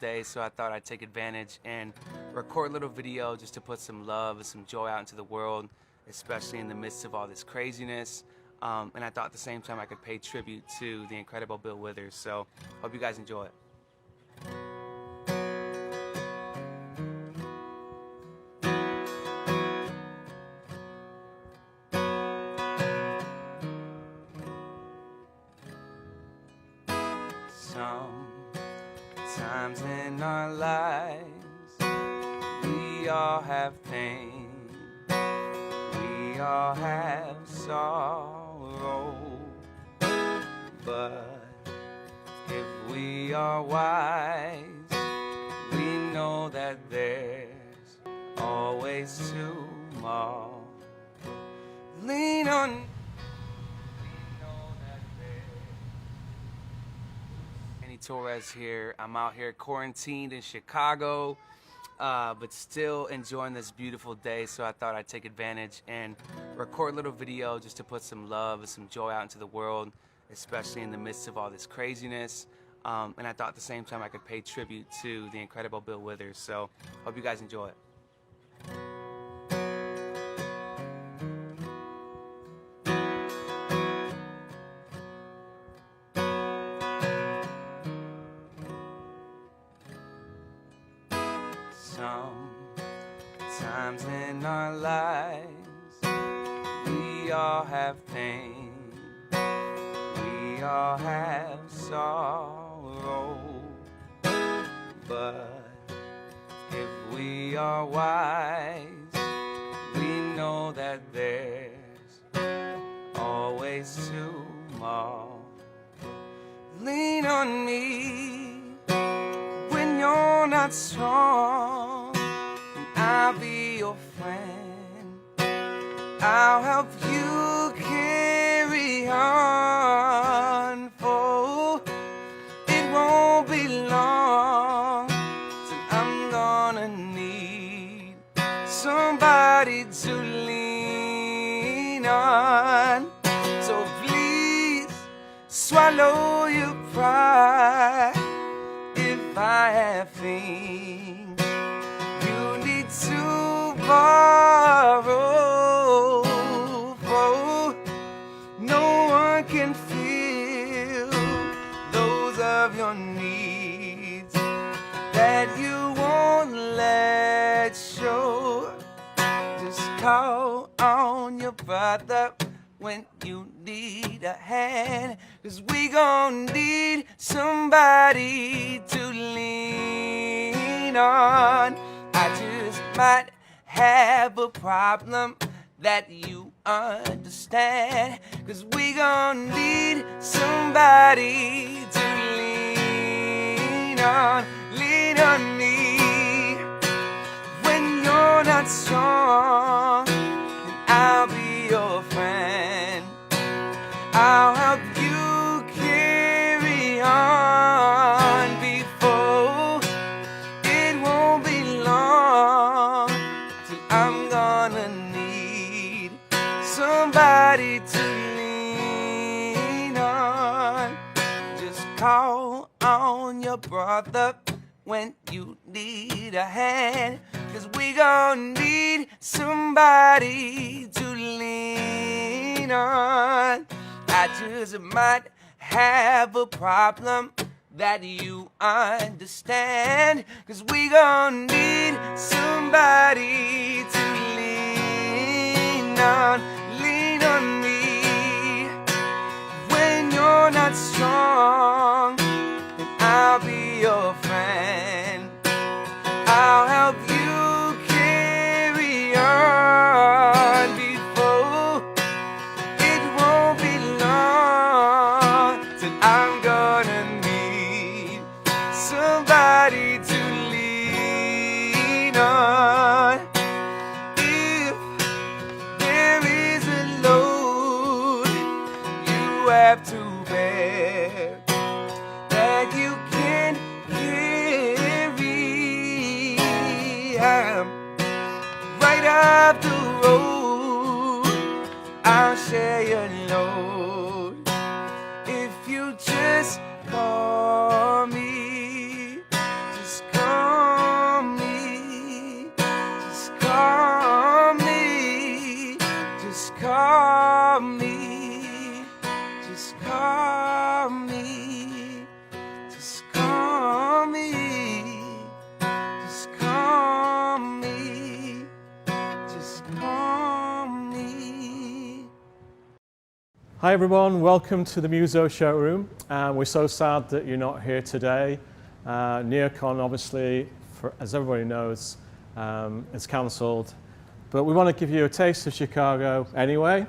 day, so I thought I'd take advantage and record a little video just to put some love and some joy out into the world, especially in the midst of all this craziness. And I thought at the same time I could pay tribute to the incredible Bill Withers. So hope you guys enjoy it. Sometimes in our lives, we all have pain, we all have sorrow, but if we are wise, we know that there's always tomorrow. Lean on Torres here. I'm out here quarantined in Chicago, but still enjoying this beautiful day, so I thought I'd take advantage and record a little video just to put some love and some joy out into the world, especially in the midst of all this craziness. And I thought at the same time I could pay tribute to the incredible Bill Withers. So hope you guys enjoy it. Sometimes in our lives, we all have pain, we all have sorrow, but if we are wise, we know that there's always tomorrow. Lean on me when you're not strong, I'll be your friend. I'll help you carry on, for it won't be long till I'm gonna need somebody to lean on. So please swallow your pride if I have things to borrow, for no one can feel those of your needs that you won't let show. Just call on your brother when you need a hand, 'cause we gon' need somebody to lean on. I just might have a problem that you understand, 'cause we gon' need somebody to lean on. Lean on me when you're not strong, and I'll be your friend. I'll help you carry on before it won't be long till I'm gonna need somebody to lean on. Just call on your brother when you need a hand, 'cause we gon' need somebody to lean on. I just might have a problem that you understand, 'cause we gon' need somebody to lean on. Lean on me when you're not strong, and I'll be your friend. I'll help you carry on before it won't be long till I'm gonna need somebody to lean on. If there is a load you have to bear that you can't carry, I'm right up the road. I'll share your load if you just call me. Just Hi everyone, welcome to the Muzo showroom. We're so sad that you're not here today. Neocon obviously, as everybody knows, is cancelled. But we want to give you a taste of Chicago anyway,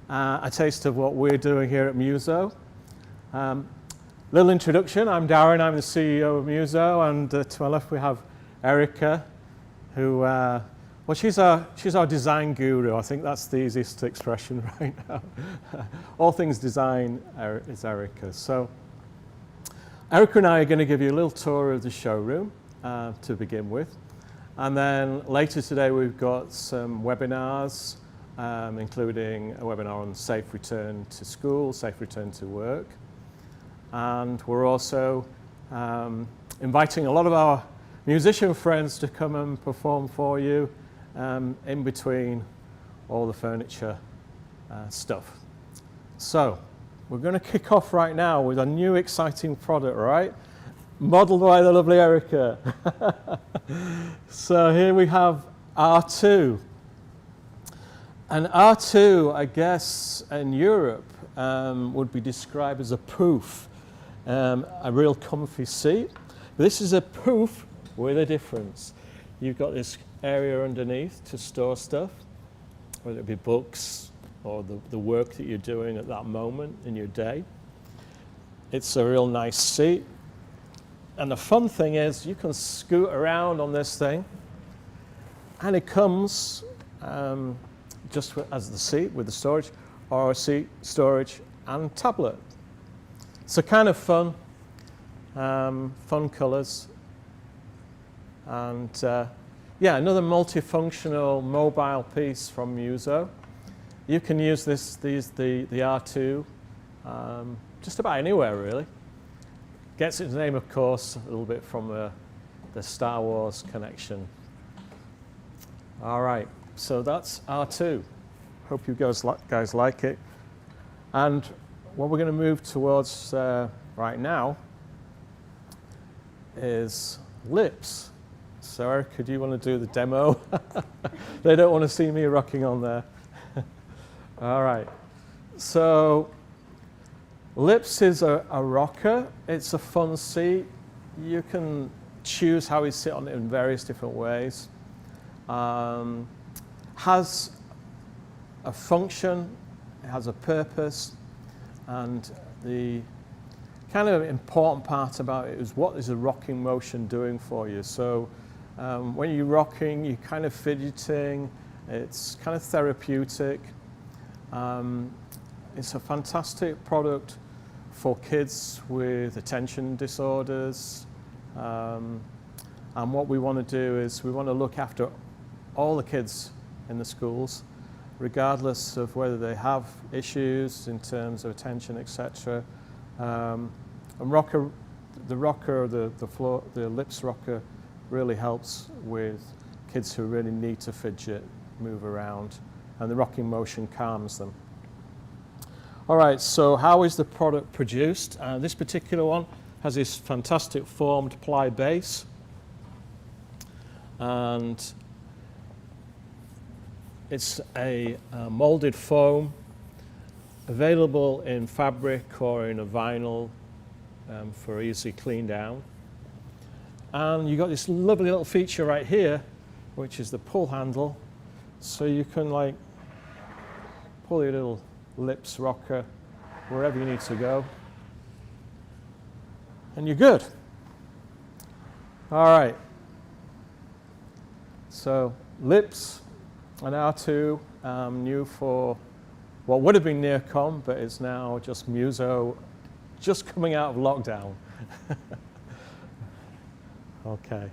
a taste of what we're doing here at Muzo. Little introduction, I'm Darren, I'm the CEO of Muzo, and to my left we have Erica, who, well, she's our design guru. I think that's the easiest expression right now. All things design is Erica. So Erica and I are going to give you a little tour of the showroom to begin with. And then later today we've got some webinars, including a webinar on safe return to school, safe return to work. And we're also inviting a lot of our musician friends to come and perform for you in between all the furniture stuff. So we're going to kick off right now with a new exciting product, right? Modeled by the lovely Erica. So here we have R2. And R2, I guess, in Europe would be described as a poof, a real comfy seat. This is a poof with a difference. You've got this area underneath to store stuff, whether it be books or the work that you're doing at that moment in your day. It's a real nice seat. And the fun thing is you can scoot around on this thing, and it comes just as the seat with the storage, or a seat, storage, and tablet. So kind of fun, fun colors. And yeah, another multifunctional mobile piece from Muzo. You can use the R2 just about anywhere really. Gets its name, of course, a little bit from the Star Wars connection. All right, so that's R2. Hope you guys like it. And what we're going to move towards right now is lips. So Erica, do you want to do the demo? They don't want to see me rocking on there. All right. So lips is a rocker. It's a fun seat. You can choose how you sit on it in various different ways. Has a function, it has a purpose, and the kind of important part about it is what is the rocking motion doing for you. So when you're rocking, you're kind of fidgeting. It's kind of therapeutic. It's a fantastic product for kids with attention disorders. And what we want to do is we want to look after all the kids in the schools, regardless of whether they have issues in terms of attention, etc. And the lips rocker really helps with kids who really need to fidget, move around, and the rocking motion calms them. All right, so how is the product produced? This particular one has this fantastic formed ply base, and it's a molded foam available in fabric or in a vinyl for easy clean down. And you've got this lovely little feature right here, which is the pull handle. So you can like pull your little lips rocker wherever you need to go. And you're good. All right. So lips and R2, new for what would have been Neocon, but it's now just Muzo, just coming out of lockdown. Okay.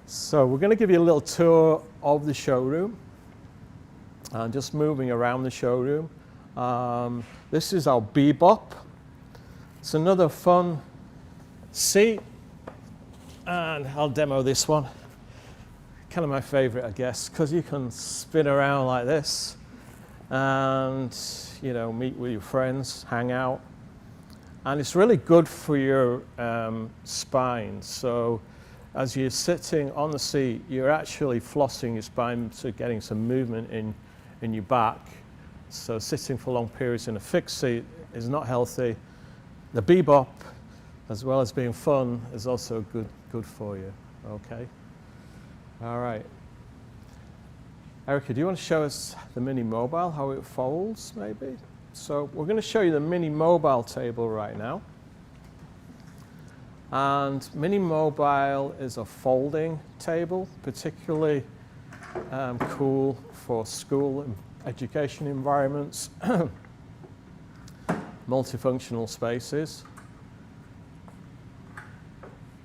So we're going to give you a little tour of the showroom. Just moving around the showroom. This is our Bebop. It's another fun seat. And I'll demo this one. Kind of my favorite, I guess, because you can spin around like this and, you know, meet with your friends, hang out. And it's really good for your spine. So as you're sitting on the seat, you're actually flossing your spine, so getting some movement in your back. So sitting for long periods in a fixed seat is not healthy. The bebop, as well as being fun, is also good for you. Okay. All right. Erica, do you want to show us the Mini Mobile, how it folds, maybe? So we're going to show you the Mini Mobile table right now. And Mini Mobile is a folding table, particularly cool for school and education environments, multifunctional spaces.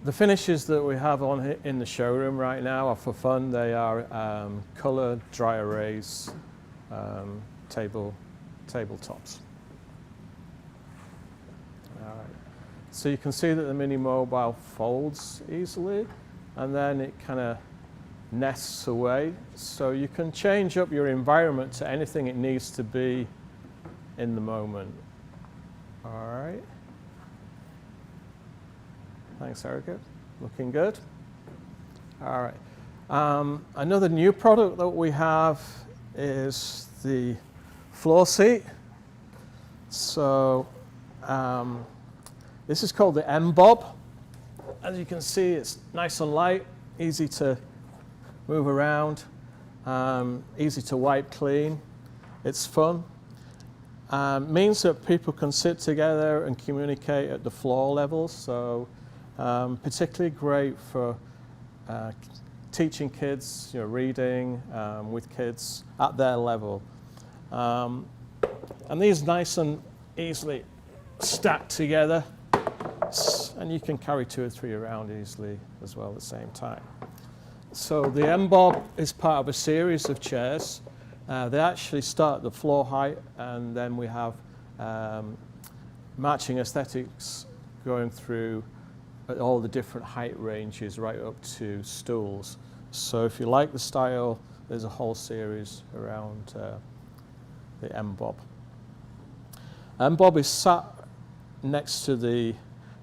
The finishes that we have on in the showroom right now are for fun. They are color dry erase tabletops. All right. So you can see that the Mini Mobile folds easily, and then it kind of nests away. So you can change up your environment to anything it needs to be in the moment. All right. Thanks, Erica. Looking good. All right. Another new product that we have is the floor seat. So this is called the M-Bob. As you can see, it's nice and light, easy to move around, easy to wipe clean. It's fun. Means that people can sit together and communicate at the floor level. So particularly great for teaching kids, reading with kids at their level. And these nice and easily stacked together, and you can carry 2 or 3 around easily as well at the same time. So the M-Bob is part of a series of chairs. They actually start at the floor height, and then we have matching aesthetics going through all the different height ranges right up to stools. So if you like the style, there's a whole series around the M-Bob. M-Bob is sat next to the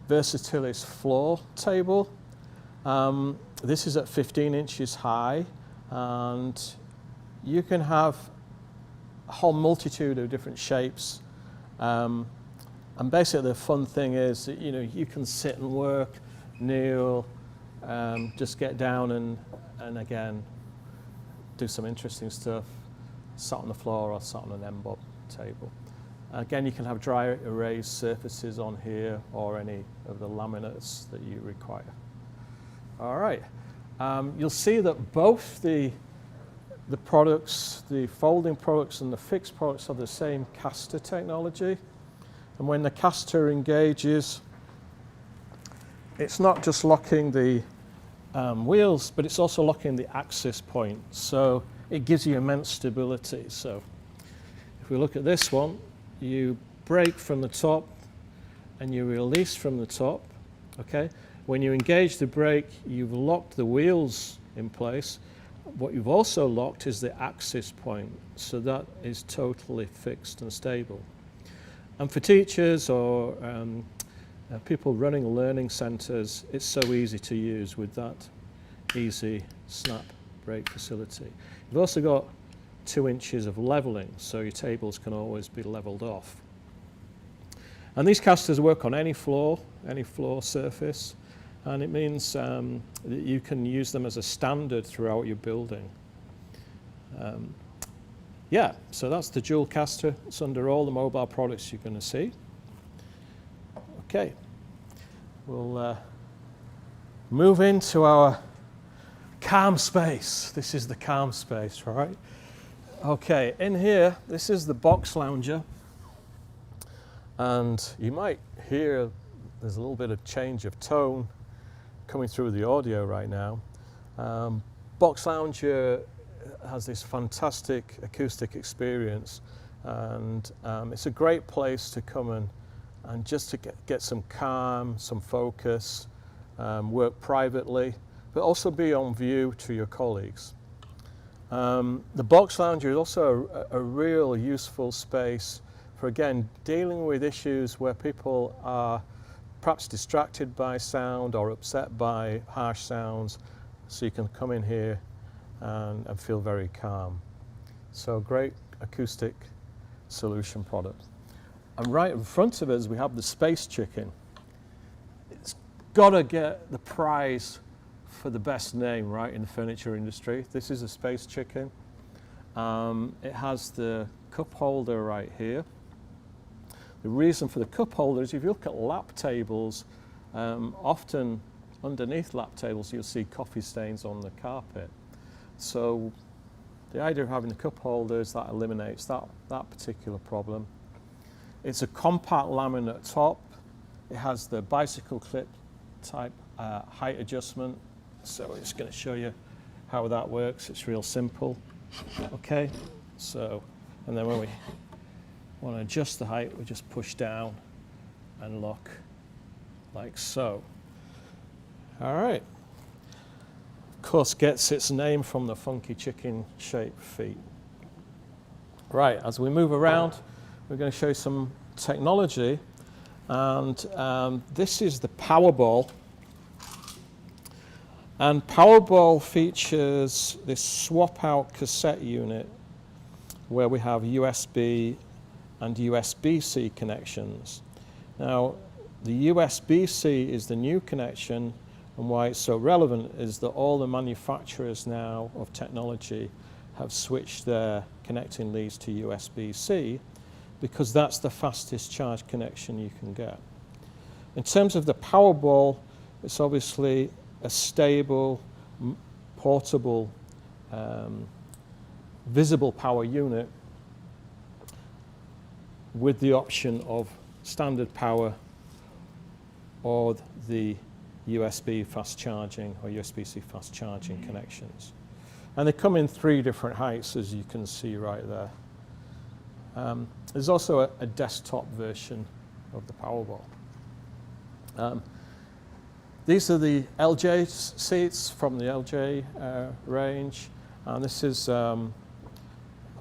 Versatilis floor table. This is at 15 inches high, and you can have a whole multitude of different shapes. And basically the fun thing is that you can sit and work, kneel, just get down and again do some interesting stuff, sat on the floor or sat on an M-Bob table. Again, you can have dry erase surfaces on here or any of the laminates that you require. All right. You'll see that both the products, the folding products and the fixed products, are the same caster technology. And when the caster engages, it's not just locking the wheels, but it's also locking the axis point. So it gives you immense stability. So if we look at this one, you brake from the top and you release from the top. Okay. When you engage the brake, you've locked the wheels in place. What you've also locked is the axis point. So that is totally fixed and stable. And for teachers or people running learning centres, it's so easy to use with that easy snap brake facility. You've also got 2 inches of levelling, so your tables can always be levelled off. And these casters work on any floor surface, and it means that you can use them as a standard throughout your building. Yeah, so that's the dual caster. It's under all the mobile products you're going to see. Okay, we'll move into our calm space. This is the calm space, right? Okay, in here, this is the box lounger. And you might hear there's a little bit of change of tone coming through the audio right now. Box lounger has this fantastic acoustic experience, and it's a great place to come and just to get some calm, some focus, work privately, but also be on view to your colleagues. The box lounger is also a real useful space for, again, dealing with issues where people are perhaps distracted by sound or upset by harsh sounds, so you can come in here and feel very calm. So great acoustic solution product. And right in front of us, we have the space chicken. It's got to get the prize for the best name, right, in the furniture industry. This is a space chicken. It has the cup holder right here. The reason for the cup holder is if you look at lap tables, often underneath lap tables you'll see coffee stains on the carpet. So the idea of having the cup holder is that eliminates that particular problem. It's a compact laminate top. It has the bicycle clip type height adjustment. So I'm just going to show you how that works. It's real simple. Okay, so, and then when we want to adjust the height, we just push down and lock like so. All right. Of course, gets its name from the funky chicken-shaped feet. Right, as we move around, we're going to show you some technology. And this is the Powerball. And Powerball features this swap-out cassette unit where we have USB and USB-C connections. Now, the USB-C is the new connection, and why it's so relevant is that all the manufacturers now of technology have switched their connecting leads to USB-C because that's the fastest charge connection you can get. In terms of the Powerball, it's obviously a stable, portable, visible power unit with the option of standard power or the USB fast charging or USB-C fast charging connections. And they come in 3 different heights, as you can see right there. There's also a desktop version of the Powerball. These are the LJ seats from the LJ range, and this is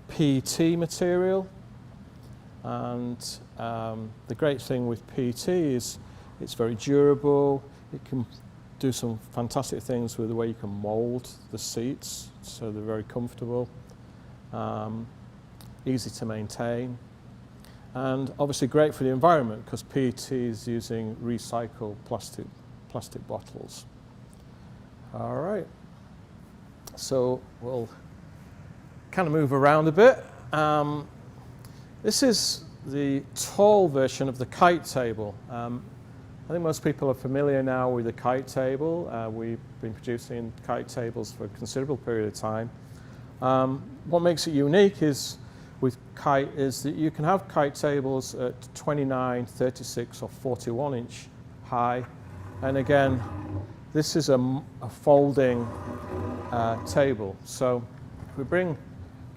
PET material. And the great thing with PET is it's very durable. It can do some fantastic things with the way you can mold the seats, so they're very comfortable, easy to maintain, and obviously great for the environment because PET is using recycled plastic bottles. All right, so we'll kind of move around a bit. This is the tall version of the kite table. I think most people are familiar now with the kite table. We've been producing kite tables for a considerable period of time. What makes it unique is with kite is that you can have kite tables at 29, 36 or 41 inch high. And again, this is a folding table. So if we bring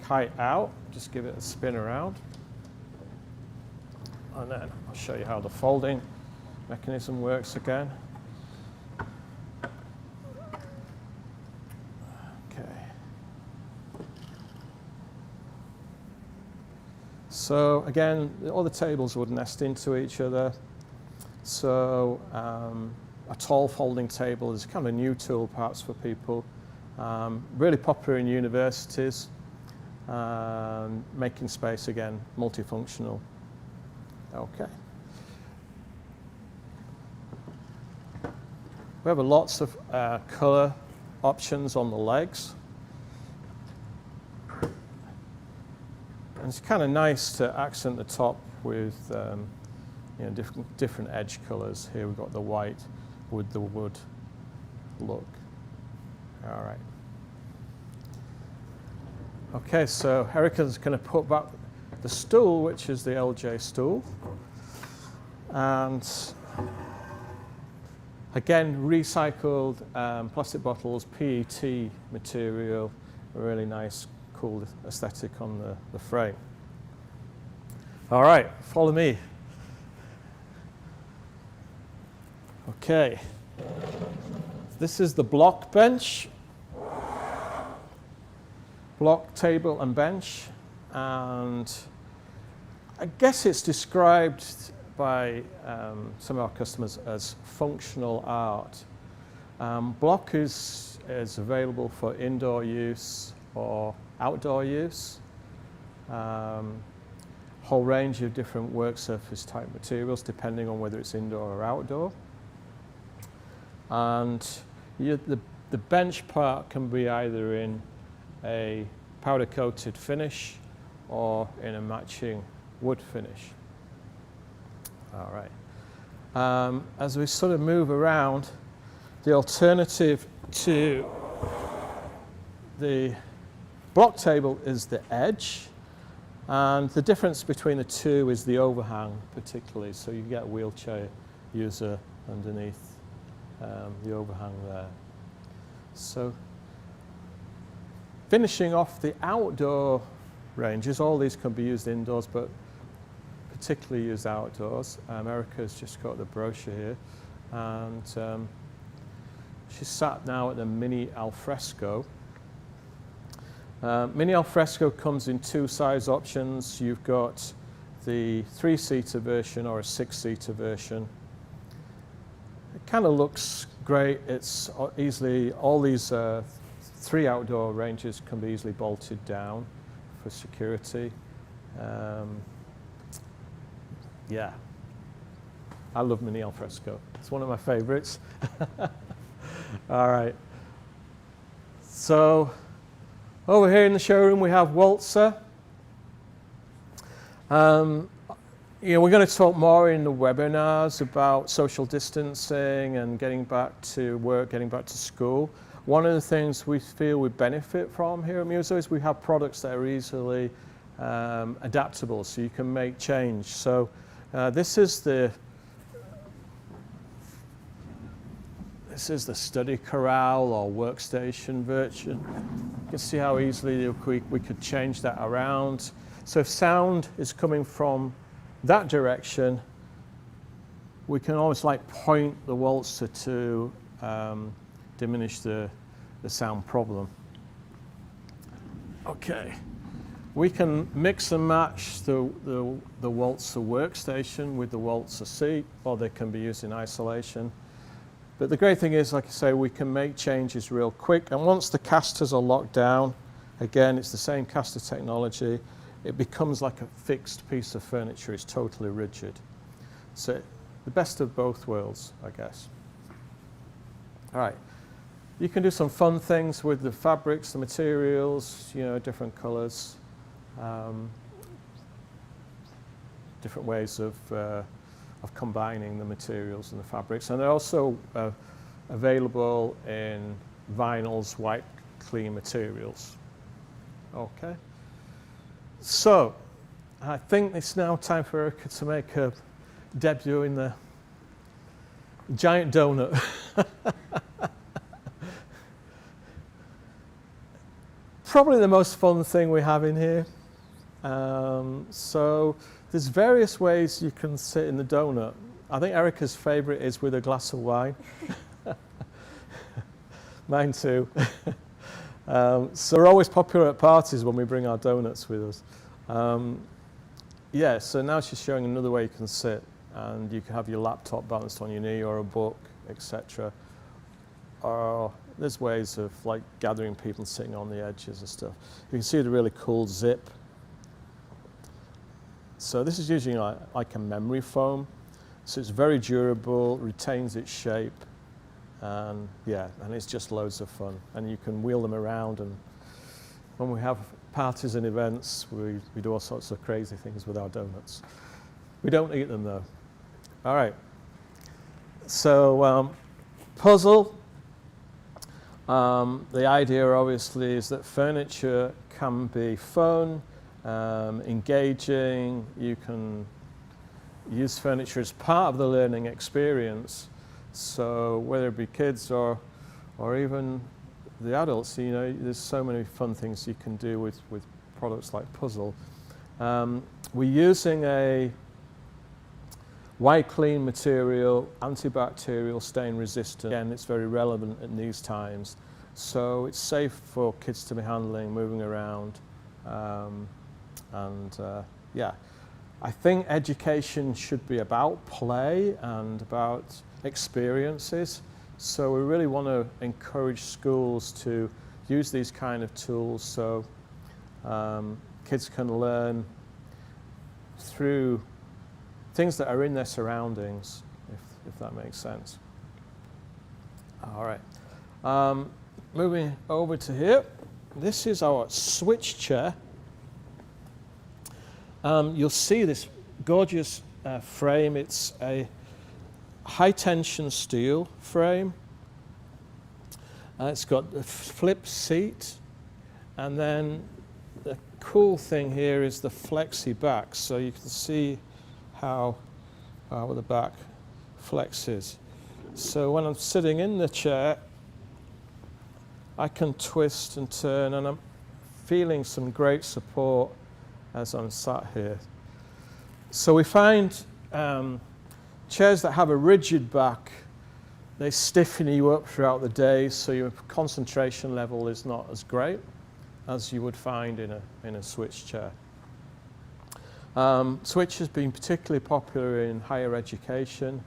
kite out, just give it a spin around. And then I'll show you how the folding mechanism works again. Okay. So again, all the tables would nest into each other. So a tall folding table is kind of a new tool perhaps for people. Really popular in universities. Making space again, multifunctional. Okay. We have lots of color options on the legs. And it's kind of nice to accent the top with you know, different edge colors. Here we've got the white with the wood look. All right. Okay, so Erica's going to put back the stool, which is the LJ stool. And again, recycled plastic bottles, PET material, a really nice, cool aesthetic on the frame. All right, follow me. Okay, this is the block bench, block table and bench, and I guess it's described by some of our customers as functional art. Block is available for indoor use or outdoor use. Home whole range of different work surface type materials depending on whether it's indoor or outdoor. And the bench part can be either in a powder coated finish or in a matching wood finish. All right. As we sort of move around, the alternative to the block table is the edge, and the difference between the two is the overhang particularly, so you get a wheelchair user underneath the overhang there. So finishing off the outdoor ranges, all these can be used indoors but particularly used outdoors. Erica's just got the brochure here, and she's sat now at the Mini Alfresco. Mini Alfresco comes in two size options. You've got the 3-seater version or a 6-seater version. It kind of looks great. It's easily, all these 3 outdoor ranges can be easily bolted down for security. Yeah, I love Mini Alfresco. It's one of my favorites. All right. So over here in the showroom we have Waltzer. You know, we're going to talk more in the webinars about social distancing and getting back to work, getting back to school. One of the things we feel we benefit from here at Muzo is we have products that are easily adaptable, so you can make change. So this is the study corral or workstation version. You can see how easily we could change that around. So if sound is coming from that direction, we can almost like point the waltzer to diminish the sound problem. Okay, we can mix and match the waltzer workstation with the waltzer seat, or they can be used in isolation. But the great thing is, like I say, we can make changes real quick, and once the casters are locked down, again, it's the same caster technology, it becomes like a fixed piece of furniture. It's totally rigid. So the best of both worlds, I guess. All right. You can do some fun things with the fabrics, the materials, you know, different colors, different ways of combining the materials and the fabrics. And they're also available in vinyls, white, clean materials. Okay. So, I think it's now time for Erica to make her debut in the giant donut. Probably the most fun thing we have in here. So, there's various ways you can sit in the donut. I think Erica's favorite is with a glass of wine. Mine too. So we're always popular at parties when we bring our donuts with us. Yeah, so now she's showing another way you can sit, and you can have your laptop balanced on your knee or a book, etc. Or there's ways of like gathering people sitting on the edges and stuff. You can see the really cool zip. So this is using like a memory foam. So it's very durable, retains its shape. And yeah, and it's just loads of fun. And you can wheel them around, and when we have parties and events, we do all sorts of crazy things with our donuts. We don't eat them though. All right. So puzzle. The idea obviously is that furniture can be fun, engaging. You can use furniture as part of the learning experience. So whether it be kids or even the adults, you know, there's so many fun things you can do with products like puzzle. We're using a white clean material, antibacterial, stain resistant. Again, it's very relevant in these times. So it's safe for kids to be handling, moving around, yeah. I think education should be about play and about experiences. So we really want to encourage schools to use these kind of tools so kids can learn through things that are in their surroundings, if that makes sense. All right. Moving over to here. This is our switch chair. You'll see this gorgeous frame. It's a high tension steel frame. It's got the flip seat, and then the cool thing here is the flexi back. So you can see how the back flexes. So when I'm sitting in the chair, I can twist and turn, and I'm feeling some great support as I'm sat here. So we find chairs that have a rigid back, they stiffen you up throughout the day, so your concentration level is not as great as you would find in a switch chair. Switch has been particularly popular in higher education.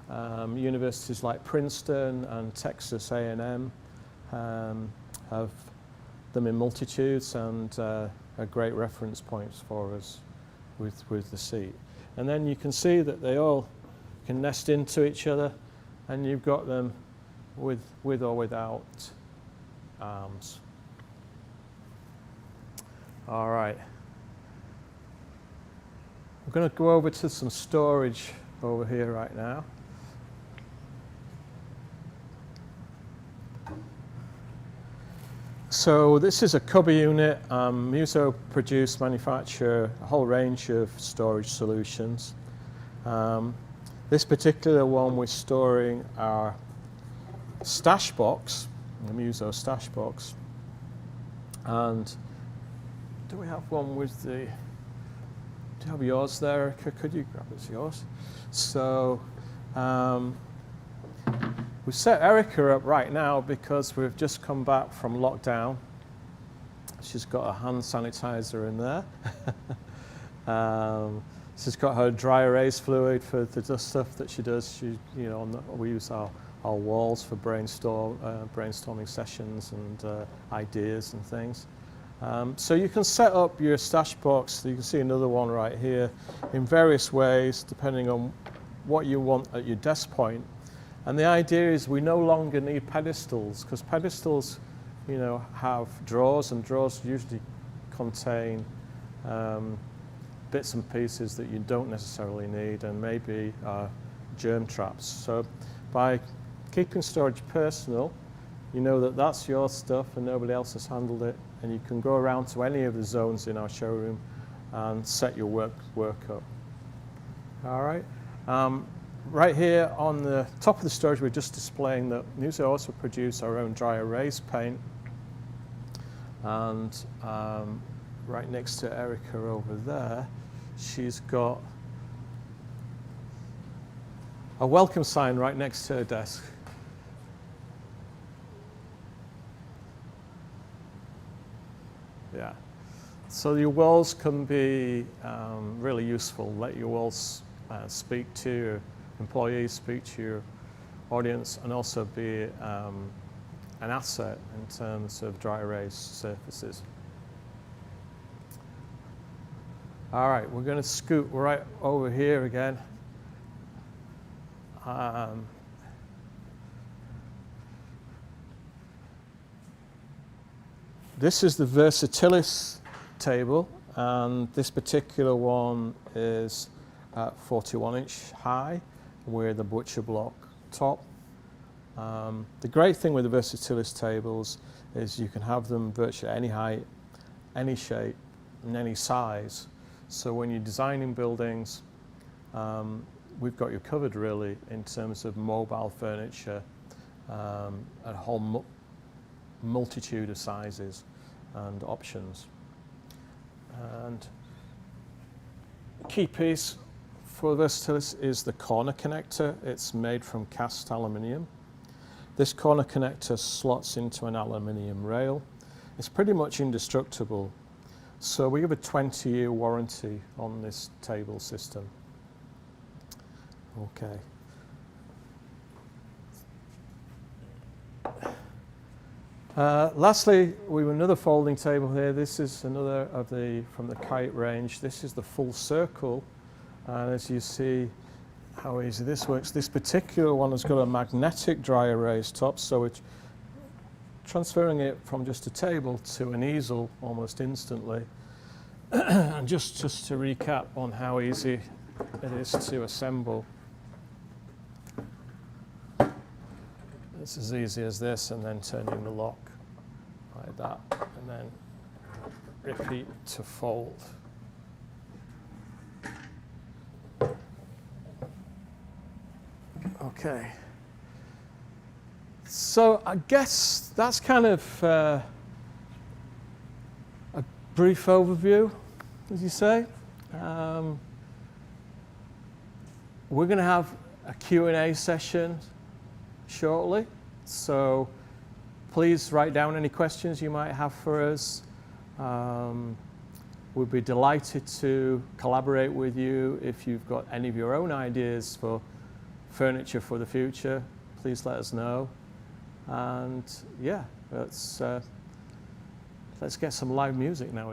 Universities like Princeton and Texas A&M have them in multitudes, and are great reference points for us with the seat. And then you can see that they all can nest into each other, and you've got them with or without arms. All right. We're going to go over to some storage over here right now. So this is a cubby unit. Muzo manufacture a whole range of storage solutions. This particular one, we're storing our stash box, the Muzo stash box. And do we have one with the, do you have yours there, Erica? Could you grab it's yours? So we've set Erica up right now because we've just come back from lockdown. She's got a hand sanitizer in there. She's got her dry erase fluid for the dust stuff that she does. She, you know, we use our walls for brainstorming sessions and ideas and things. So you can set up your stash box. You can see another one right here in various ways, depending on what you want at your desk point. And the idea is we no longer need pedestals, because pedestals, you know, have drawers, and drawers usually contain bits and pieces that you don't necessarily need, and maybe germ traps. So by keeping storage personal, you know that that's your stuff and nobody else has handled it, and you can go around to any of the zones in our showroom and set your work up. All right. Right here on the top of the storage, we're just displaying that Muzo also produce our own dry erase paint. And right next to Erica over there, she's got a welcome sign right next to her desk. Yeah. So your walls can be really useful. Let your walls speak to your employees, speak to your audience, and also be an asset in terms of dry erase surfaces. All right, we're going to scoot right over here again. This is the Versatilis table, and this particular one is 41-inch high with a butcher block top. The great thing with the Versatilis tables is you can have them virtually any height, any shape, and any size. So when you're designing buildings, we've got you covered really in terms of mobile furniture, a whole multitude of sizes and options. And the key piece for Versatilis is the corner connector. It's made from cast aluminium. This corner connector slots into an aluminium rail. It's pretty much indestructible. So we have a 20-year warranty on this table system. Okay. Lastly, we have another folding table here. This is another of from the kite range. This is the full circle, and as you see how easy this works, this particular one has got a magnetic dry erase top, so it's transferring it from just a table to an easel almost instantly. And just to recap on how easy it is to assemble. It's as easy as this, and then turning the lock like that, and then repeat to fold. Okay. So I guess that's kind of a brief overview, as you say. We're going to have a Q&A session shortly, so please write down any questions you might have for us. We'd be delighted to collaborate with you. If you've got any of your own ideas for furniture for the future, please let us know. And yeah, let's get some live music now.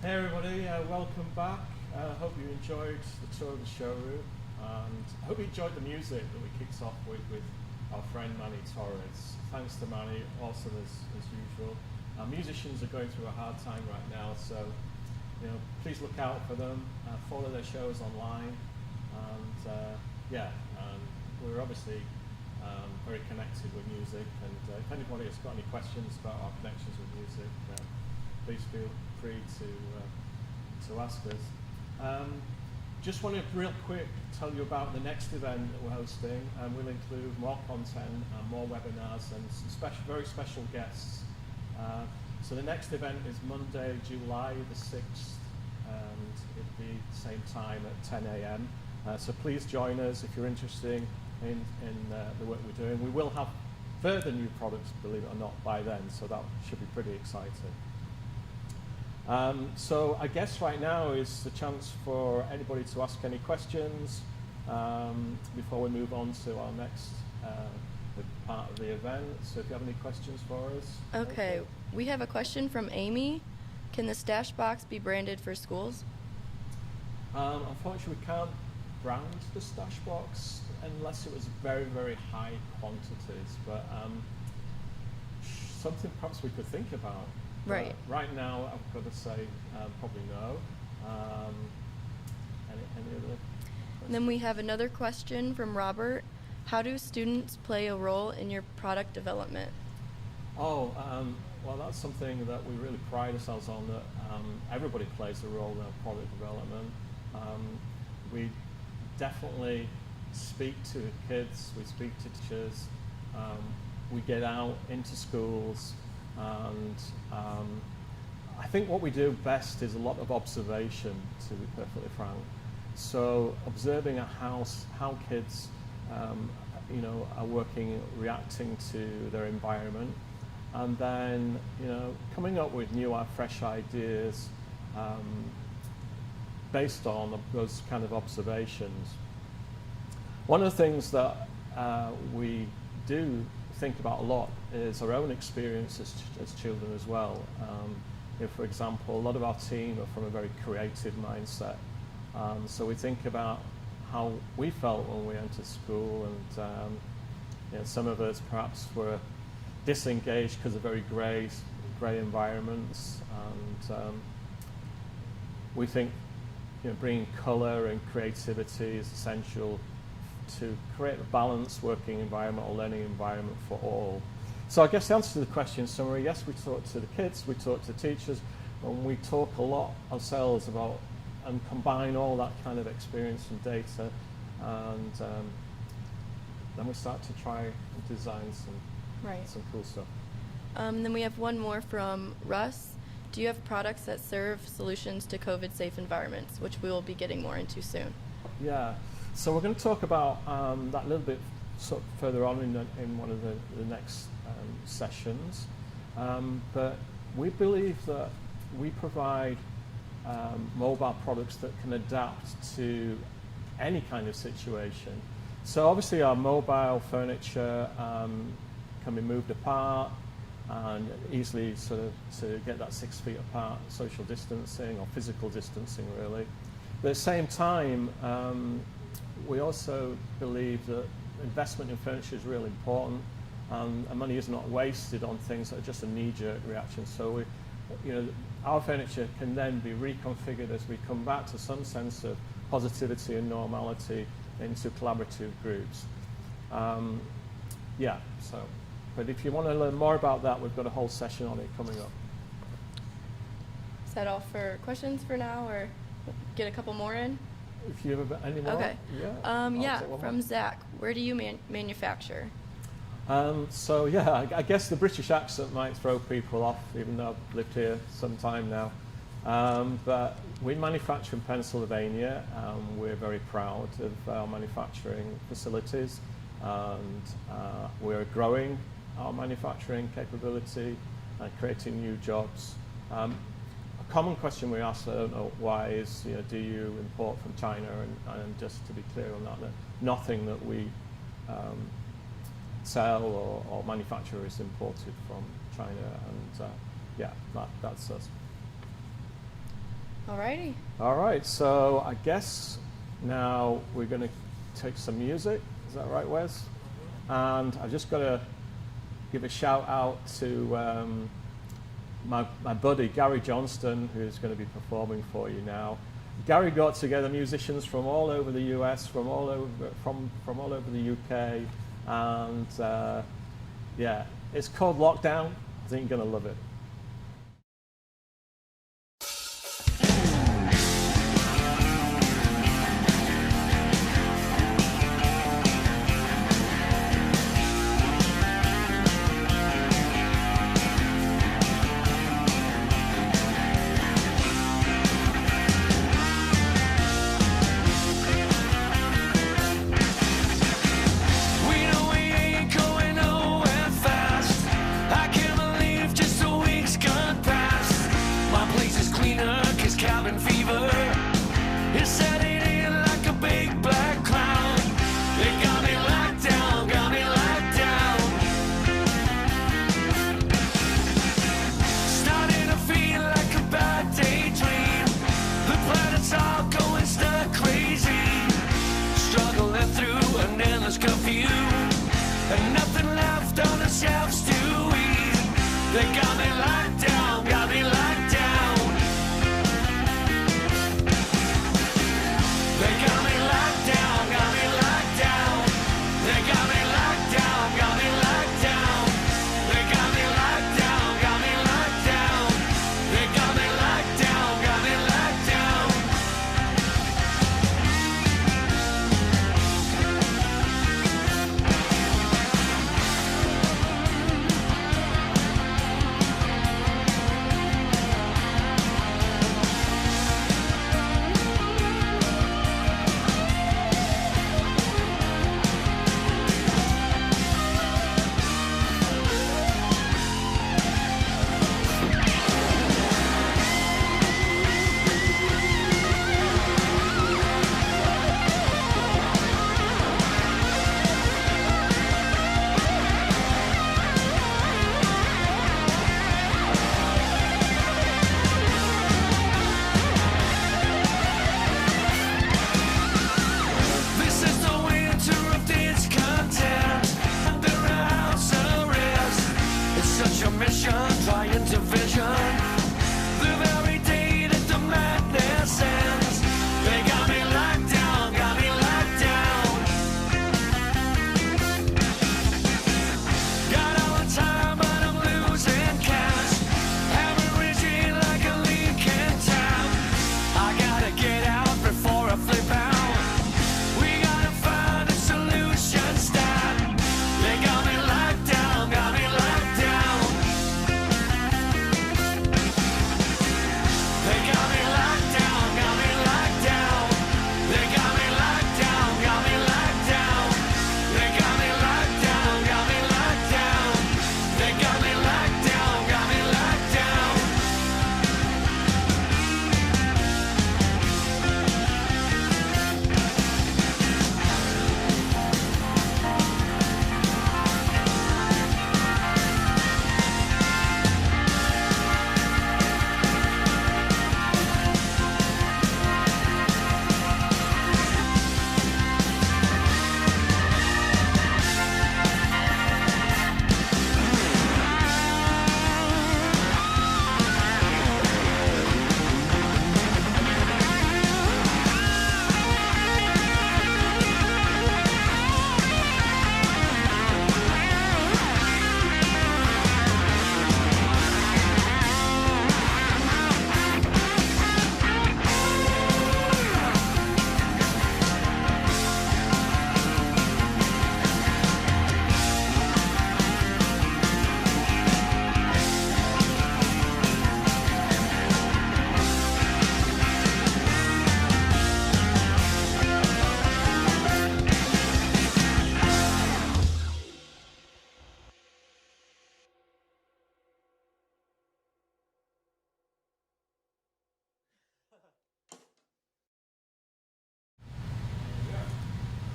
Hey everybody, welcome back. I hope you enjoyed the tour of the showroom, and I hope you enjoyed the music that we kicked off with our friend Manny Torres. Thanks to Manny, awesome as usual. Our musicians are going through a hard time right now, so please look out for them, follow their shows online, and we're obviously very connected with music, and if anybody has got any questions about our connections with music, please feel free to ask us. Just want to real quick tell you about the next event that we're hosting, and we'll include more content and more webinars and some very special guests. So the next event is Monday, July the 6th, and it'll be the same time at 10 a.m. So please join us if you're interested in the work we're doing. We will have further new products, believe it or not, by then, so that should be pretty exciting. So I guess right now is the chance for anybody to ask any questions before we move on to our next part of the event. So if you have any questions for us. Okay, we have a question from Amy. Can the stash box be branded for schools? Unfortunately, we can't brand the stash box unless it was very, very high quantities, but something perhaps we could think about. Right. Right now, I've got to say, probably no. Any other questions? And then we have another question from Robert. How do students play a role in your product development? Oh, well, that's something that we really pride ourselves on, that everybody plays a role in our product development. We definitely speak to kids, we speak to teachers, we get out into schools, and I think what we do best is a lot of observation, to be perfectly frank. So observing how kids are working, reacting to their environment, and then coming up with new fresh ideas based on those kind of observations. One of the things that we do think about a lot is our own experience as children as well. For example, a lot of our team are from a very creative mindset. So we think about how we felt when we entered school, and some of us perhaps were disengaged because of very grey environments, and we think bringing colour and creativity is essential to create a balanced working environment or learning environment for all. So I guess the answer to the question in summary, yes, we talk to the kids, we talk to teachers, and we talk a lot ourselves about and combine all that kind of experience and data, and then we start to try and design some cool stuff. Then we have one more from Russ. Do you have products that serve solutions to COVID-safe environments, which we will be getting more into soon? Yeah, so we're going to talk about that a little bit sort of further on in one of the next sessions. But we believe that we provide mobile products that can adapt to any kind of situation. So obviously our mobile furniture can be moved apart and easily sort of to get that 6 feet apart, social distancing or physical distancing really. But at the same time, we also believe that investment in furniture is really important, and money is not wasted on things that are just a knee-jerk reaction. So our furniture can then be reconfigured as we come back to some sense of positivity and normality into collaborative groups. But if you want to learn more about that, we've got a whole session on it coming up. Is that all for questions for now, or get a couple more in? If you have any more. Okay. Yeah. From Zach. Where do you manufacture? I guess the British accent might throw people off, even though I've lived here some time now. But we manufacture in Pennsylvania. We're very proud of our manufacturing facilities, and we're growing our manufacturing capability and creating new jobs. A common question we ask, I don't know why, is do you import from China? And just to be clear on that, nothing that we sell or manufacture is imported from China, and that's us. Alrighty. All right, so I guess now we're going to take some music. Is that right, Wes? And I've just got to give a shout out to my buddy Gary Johnston, who's going to be performing for you now. Gary got together musicians from all over the US, from all over the UK, and it's called Lockdown. I think you're going to love it. vision, trying to vision the very day that the madness ends. They got me locked down, got me locked down. Got all the time, but I'm losing cash. Averaging like a leak in tap. I gotta get out before I flip out. We gotta find a solution, stat. They got me locked down, got me locked down. They got me locked down, got me locked down. They got me locked down, got me locked down. They got me locked down, got me locked down. They got me locked down, got me locked down.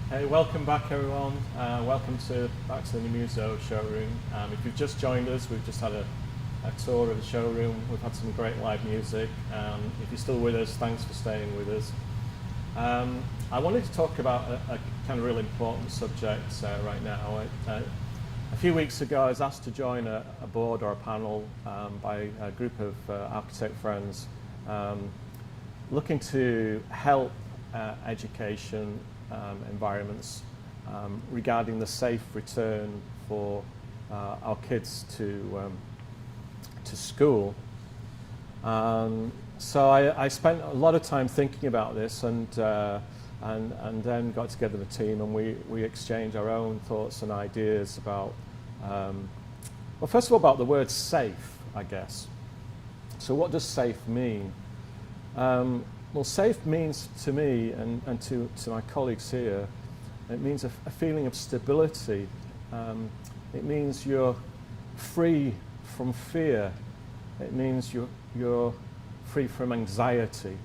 Hey, welcome back everyone. Welcome back to the Muzo showroom. If you've just joined us, we've just had a tour of the showroom. We've had some great live music. If you're still with us, thanks for staying with us. I wanted to talk about a kind of really important subject right now. A few weeks ago, I was asked to join a board or a panel by a group of architect friends looking to help education environments regarding the safe return for our kids to school. So I spent a lot of time thinking about this, and then got together the team, and we exchanged our own thoughts and ideas about, well, first of all, about the word safe, I guess. So what does safe mean? Well, safe means to me and to my colleagues here, it means a feeling of stability. It means you're free from fear. It means you're free from anxiety.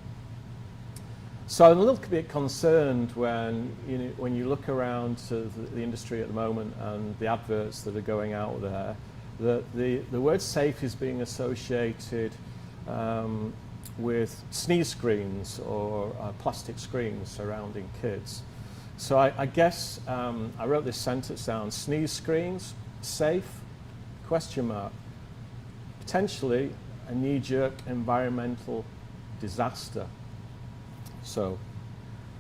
So I'm a little bit concerned when you look around to the industry at the moment and the adverts that are going out there, that the word safe is being associated with sneeze screens or plastic screens surrounding kids. So I guess I wrote this sentence down: sneeze screens, safe, question mark. Potentially a knee-jerk environmental disaster. So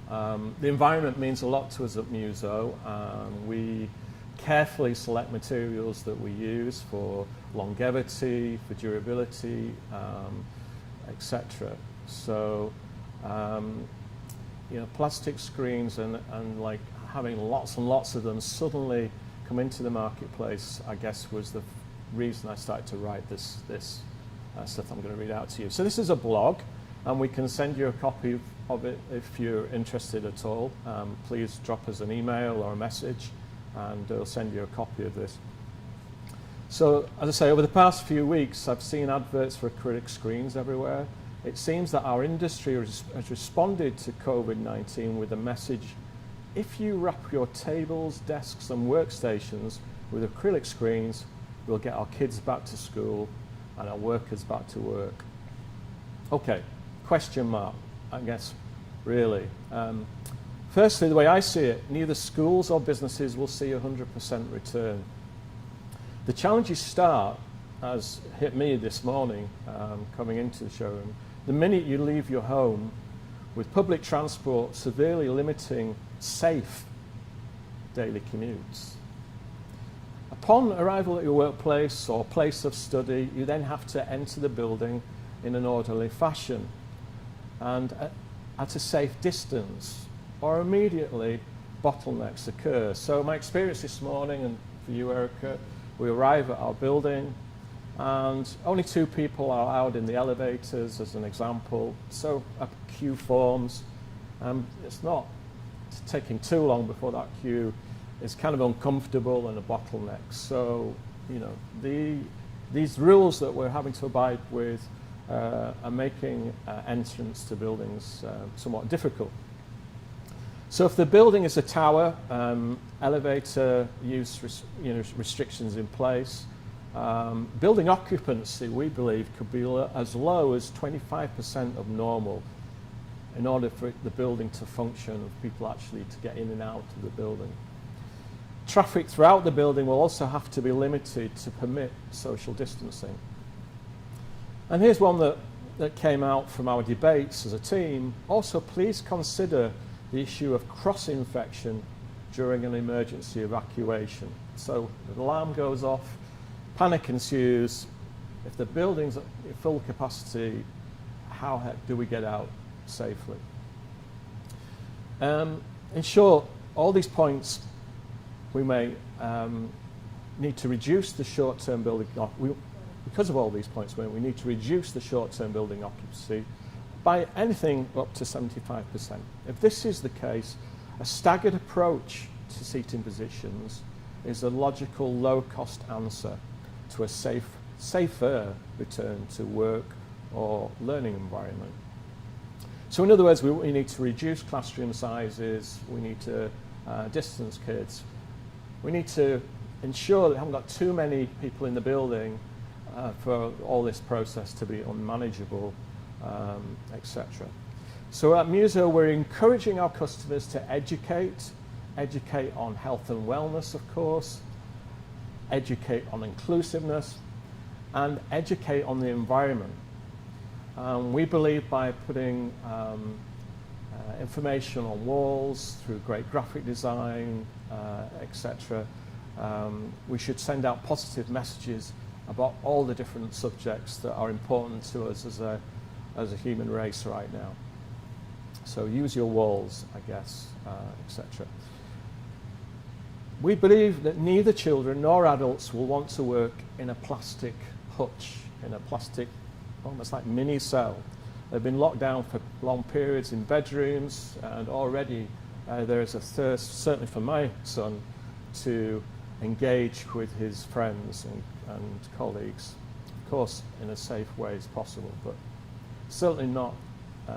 the environment means a lot to us at Muzo. We carefully select materials that we use for longevity, for durability, etc. So plastic screens and like having lots and lots of them suddenly come into the marketplace, I guess, was the reason I started to write this stuff I'm going to read out to you. So this is a blog, and we can send you a copy of it if you're interested at all. Please drop us an email or a message, and we'll send you a copy of this. So, as I say, over the past few weeks, I've seen adverts for acrylic screens everywhere. It seems that our industry has responded to COVID-19 with a message: if you wrap your tables, desks, and workstations with acrylic screens, we'll get our kids back to school and our workers back to work. Okay, question mark, I guess, really. Firstly, the way I see it, neither schools or businesses will see 100% return. The challenges start has hit me this morning coming into the showroom. The minute you leave your home, with public transport severely limiting safe daily commutes, upon arrival at your workplace or place of study, you then have to enter the building in an orderly fashion and at a safe distance, or immediately bottlenecks occur. So my experience this morning, and for you, Erica, we arrive at our building and only 2 people are allowed in the elevators, as an example. So a queue forms. It's not taking too long before that queue is kind of uncomfortable and a bottleneck. So, you know, these rules that we're having to abide with are making entrance to buildings somewhat difficult. So if the building is a tower, elevator use restrictions in place. Building occupancy, we believe, could be as low as 25% of normal in order for the building to function, of people actually to get in and out of the building. Traffic throughout the building will also have to be limited to permit social distancing. And here's one that came out from our debates as a team. Also, please consider the issue of cross-infection during an emergency evacuation. So the alarm goes off, panic ensues. If the building's at full capacity, how heck do we get out safely? In short, all these points we may need to reduce the short-term building because of all these points, we need to reduce the short-term building occupancy by anything up to 75%. If this is the case, a staggered approach to seating positions is a logical, low-cost answer to a safer return to work or learning environment. So in other words, we need to reduce classroom sizes, we need to distance kids, we need to ensure that we haven't got too many people in the building for all this process to be unmanageable, etc. So at Muzo, we're encouraging our customers to educate on health and wellness, of course, educate on inclusiveness, and educate on the environment. We believe by putting information on walls through great graphic design, etc., we should send out positive messages about all the different subjects that are important to us as a human race right now. So use your walls, I guess, etc. We believe that neither children nor adults will want to work in a plastic hutch, in a plastic, almost like mini cell. They've been locked down for long periods in bedrooms, and already there is a thirst, certainly for my son, to engage with his friends and colleagues, of course in as safe way as possible, but certainly not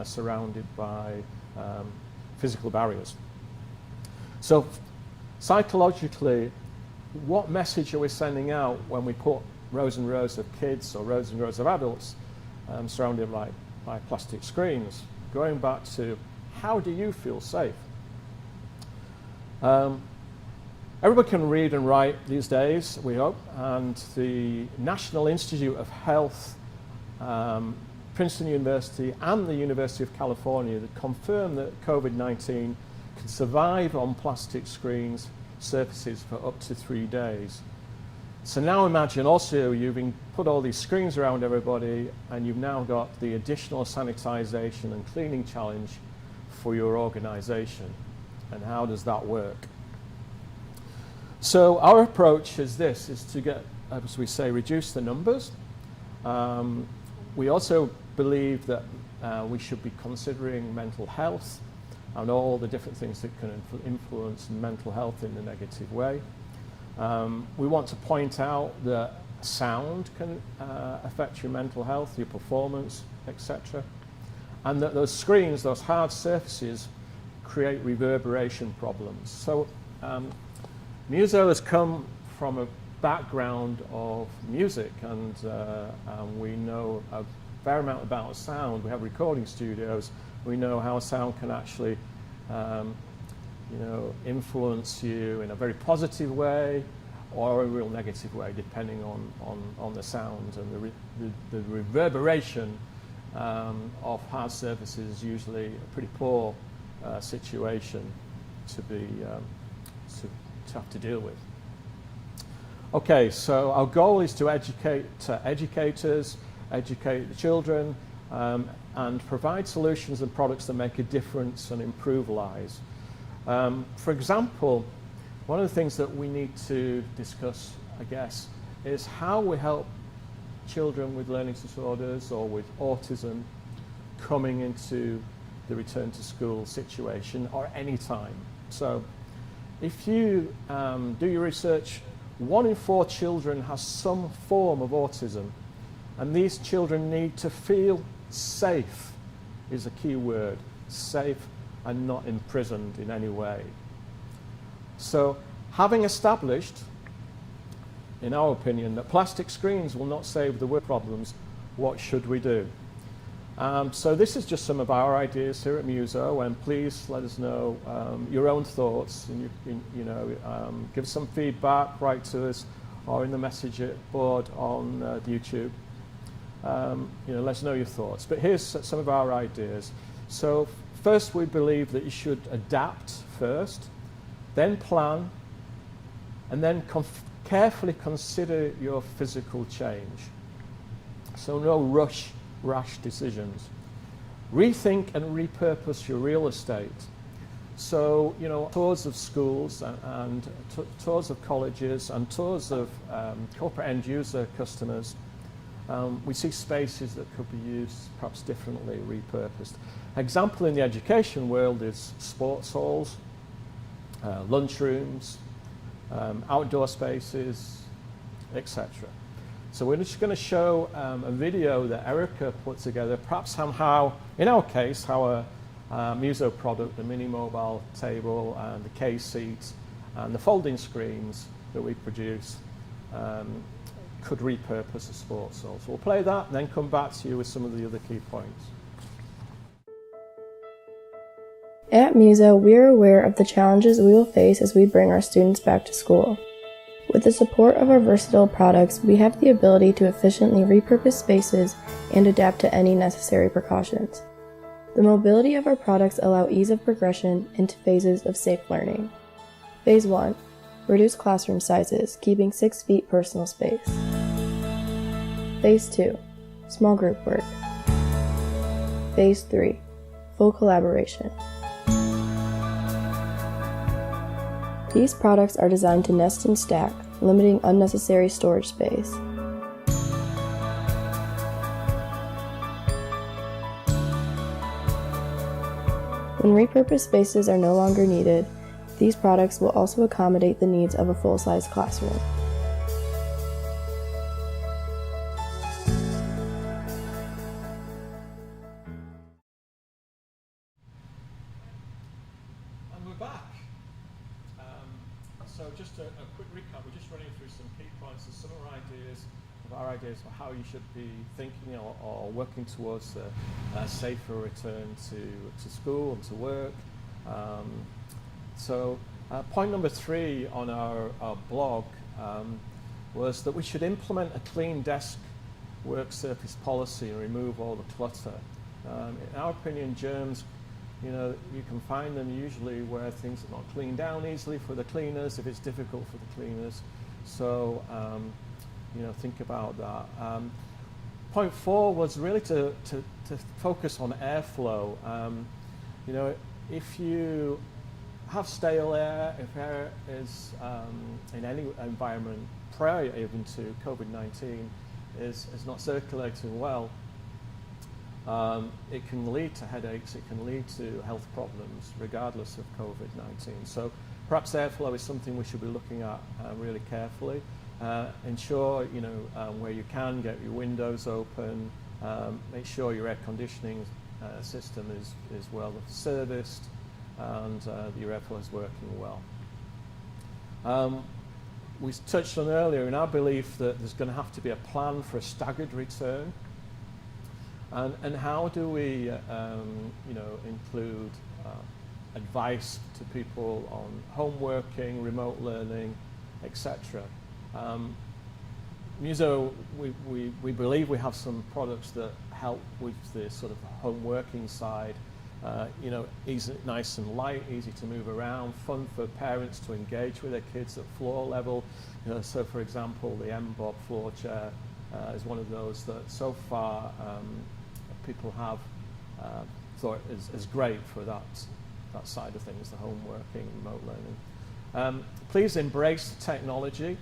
surrounded by physical barriers. So psychologically, what message are we sending out when we put rows and rows of kids or rows and rows of adults surrounded by plastic screens? Going back to, how do you feel safe? Everybody can read and write these days, we hope, and the National Institute of Health, Princeton University, and the University of California that confirm that COVID-19 can survive on plastic screens surfaces for up to 3 days. So now imagine also you've put all these screens around everybody, and you've now got the additional sanitization and cleaning challenge for your organization. And how does that work? So our approach is this, is to get, as we say, reduce the numbers. We also believe that we should be considering mental health and all the different things that can influence mental health in a negative way. We want to point out that sound can affect your mental health, your performance, etc. And that those screens, those hard surfaces, create reverberation problems. So Muzo has come from a background of music, and we know a fair amount about sound. We have recording studios. We know how sound can actually influence you in a very positive way, or a real negative way, depending on the sound and the reverberation of hard surfaces is usually a pretty poor situation to have to deal with. Okay, so our goal is to educate educators, educate the children, and provide solutions and products that make a difference and improve lives. For example, one of the things that we need to discuss, I guess, is how we help children with learning disorders or with autism coming into the return to school situation or any time. So if you do your research, 1 in 4 children has some form of autism, and these children need to feel safe, is a key word, safe and not imprisoned in any way. So having established, in our opinion, that plastic screens will not save the world problems, what should we do? So this is just some of our ideas here at Muzo, and please let us know your own thoughts, and you know, give some feedback, write to us, or in the message board on YouTube. You know, let us know your thoughts. But here's some of our ideas. So first, we believe that you should adapt first, then plan, and then carefully consider your physical change. So no rash decisions. Rethink and repurpose your real estate. So, you know, tours of schools and tours of colleges and tours of corporate end user customers, we see spaces that could be used perhaps differently, repurposed. Example in the education world is sports halls, lunchrooms, outdoor spaces, etc. So we're just going to show a video that Erica put together, perhaps somehow, in our case, how a Muzo product, the mini mobile table and the case seats and the folding screens that we produce could repurpose a sports hall. So we'll play that and then come back to you with some of the other key points. At Muzo, we are aware of the challenges we will face as we bring our students back to school. With the support of our versatile products, we have the ability to efficiently repurpose spaces and adapt to any necessary precautions. The mobility of our products allow ease of progression into phases of safe learning. Phase 1. Reduce classroom sizes, keeping 6 feet personal space. Phase 2. Small group work. Phase 3. Full collaboration. These products are designed to nest and stack, limiting unnecessary storage space. When repurposed spaces are no longer needed, these products will also accommodate the needs of a full-size classroom. And we're back. So just a quick recap, we're just running through some key points and some of our ideas for how you should be thinking or working towards a safer return to school and to work. So point number 3 on our blog was that we should implement a clean desk work surface policy and remove all the clutter. In our opinion, germs, you know, you can find them usually where things are not cleaned down easily for the cleaners, if it's difficult for the cleaners. So, you know, think about that. Point 4 was really to focus on airflow. You know, if you have stale air, if air is in any environment prior even to COVID-19 is not circulating well, it can lead to headaches, it can lead to health problems regardless of COVID-19. So perhaps airflow is something we should be looking at really carefully. Ensure, you know, where you can, get your windows open, make sure your air conditioning system is well serviced and your airflow is working well. We touched on earlier in our belief that there's going to have to be a plan for a staggered return. And how do we, you know, include advice to people on home working, remote learning, etc. Muzo, we believe we have some products that help with the sort of home working side. Easy, nice and light, easy to move around, fun for parents to engage with their kids at floor level. So for example, the MBOB floor chair is one of those that so far people have thought is great for that side of things, the home working, remote learning. Please embrace the technology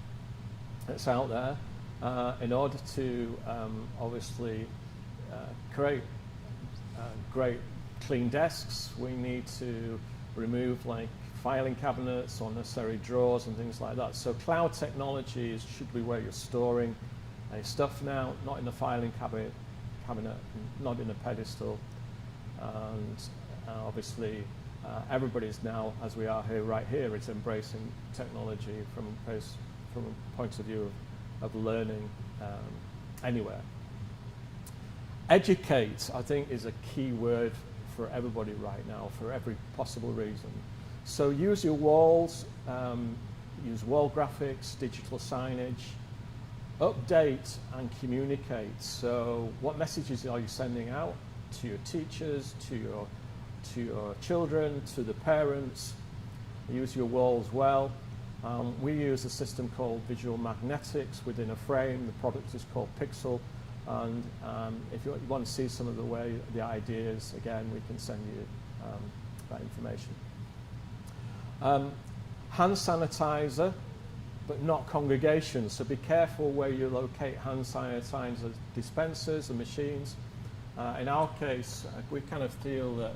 that's out there in order to obviously create great clean desks. We need to remove like filing cabinets, unnecessary drawers and things like that. So cloud technology should be where you're storing your stuff now, not in the filing cabinet, not in a pedestal. And obviously everybody's now, as we are here, right here, is embracing technology from a point of view of learning anywhere. Educate, I think, is a key word for everybody right now, for every possible reason. So use your walls, use wall graphics, digital signage, update and communicate. So what messages are you sending out to your teachers, to your children, to the parents? Use your walls well. We use a system called visual magnetics within a frame. The product is called Pixel. And if you want to see some of the ideas, again, we can send you that information. Hand sanitizer, but not congregations. So be careful where you locate hand sanitizer dispensers and machines. In our case, we kind of feel that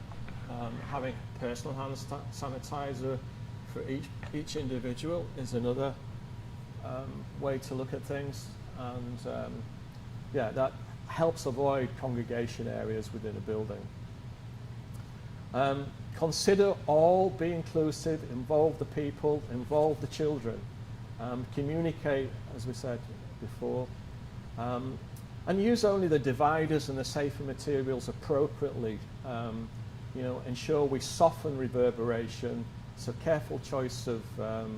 having personal hand sanitizer for each individual is another way to look at things. And yeah, that helps avoid congregation areas within a building. Consider all, be inclusive, involve the people, involve the children. Communicate, as we said before. And use only the dividers and the safer materials appropriately. Ensure we soften reverberation, so careful choice of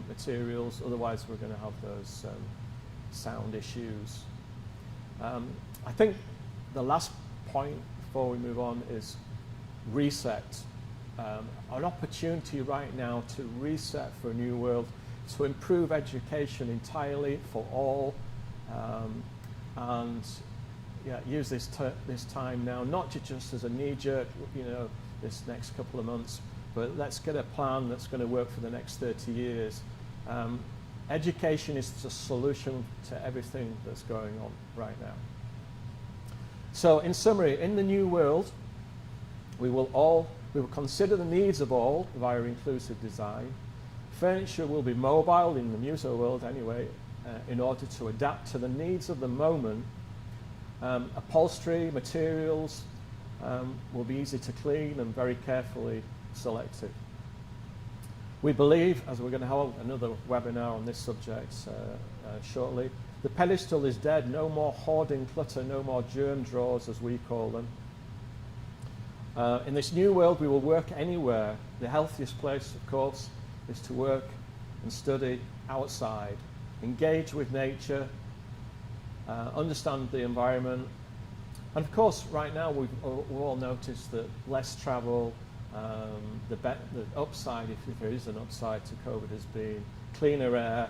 materials, otherwise we're going to have those sound issues. I think the last point before we move on is reset. An opportunity right now to reset for a new world, to improve education entirely for all, and yeah, use this time now, not just as a knee-jerk, this next couple of months, but let's get a plan that's going to work for the next 30 years. Education is the solution to everything that's going on right now. So in summary, in the new world, we will consider the needs of all via inclusive design. Furniture will be mobile in the Muzo world anyway, in order to adapt to the needs of the moment. Upholstery, materials will be easy to clean and very carefully selected. We believe, as we're going to have another webinar on this subject shortly, the pedestal is dead. No more hoarding clutter, no more germ drawers, as we call them. In this new world, we will work anywhere. The healthiest place, of course, is to work and study outside, engage with nature, understand the environment. And of course, right now, we've all noticed that less travel, the upside, if there is an upside to COVID, has been cleaner air,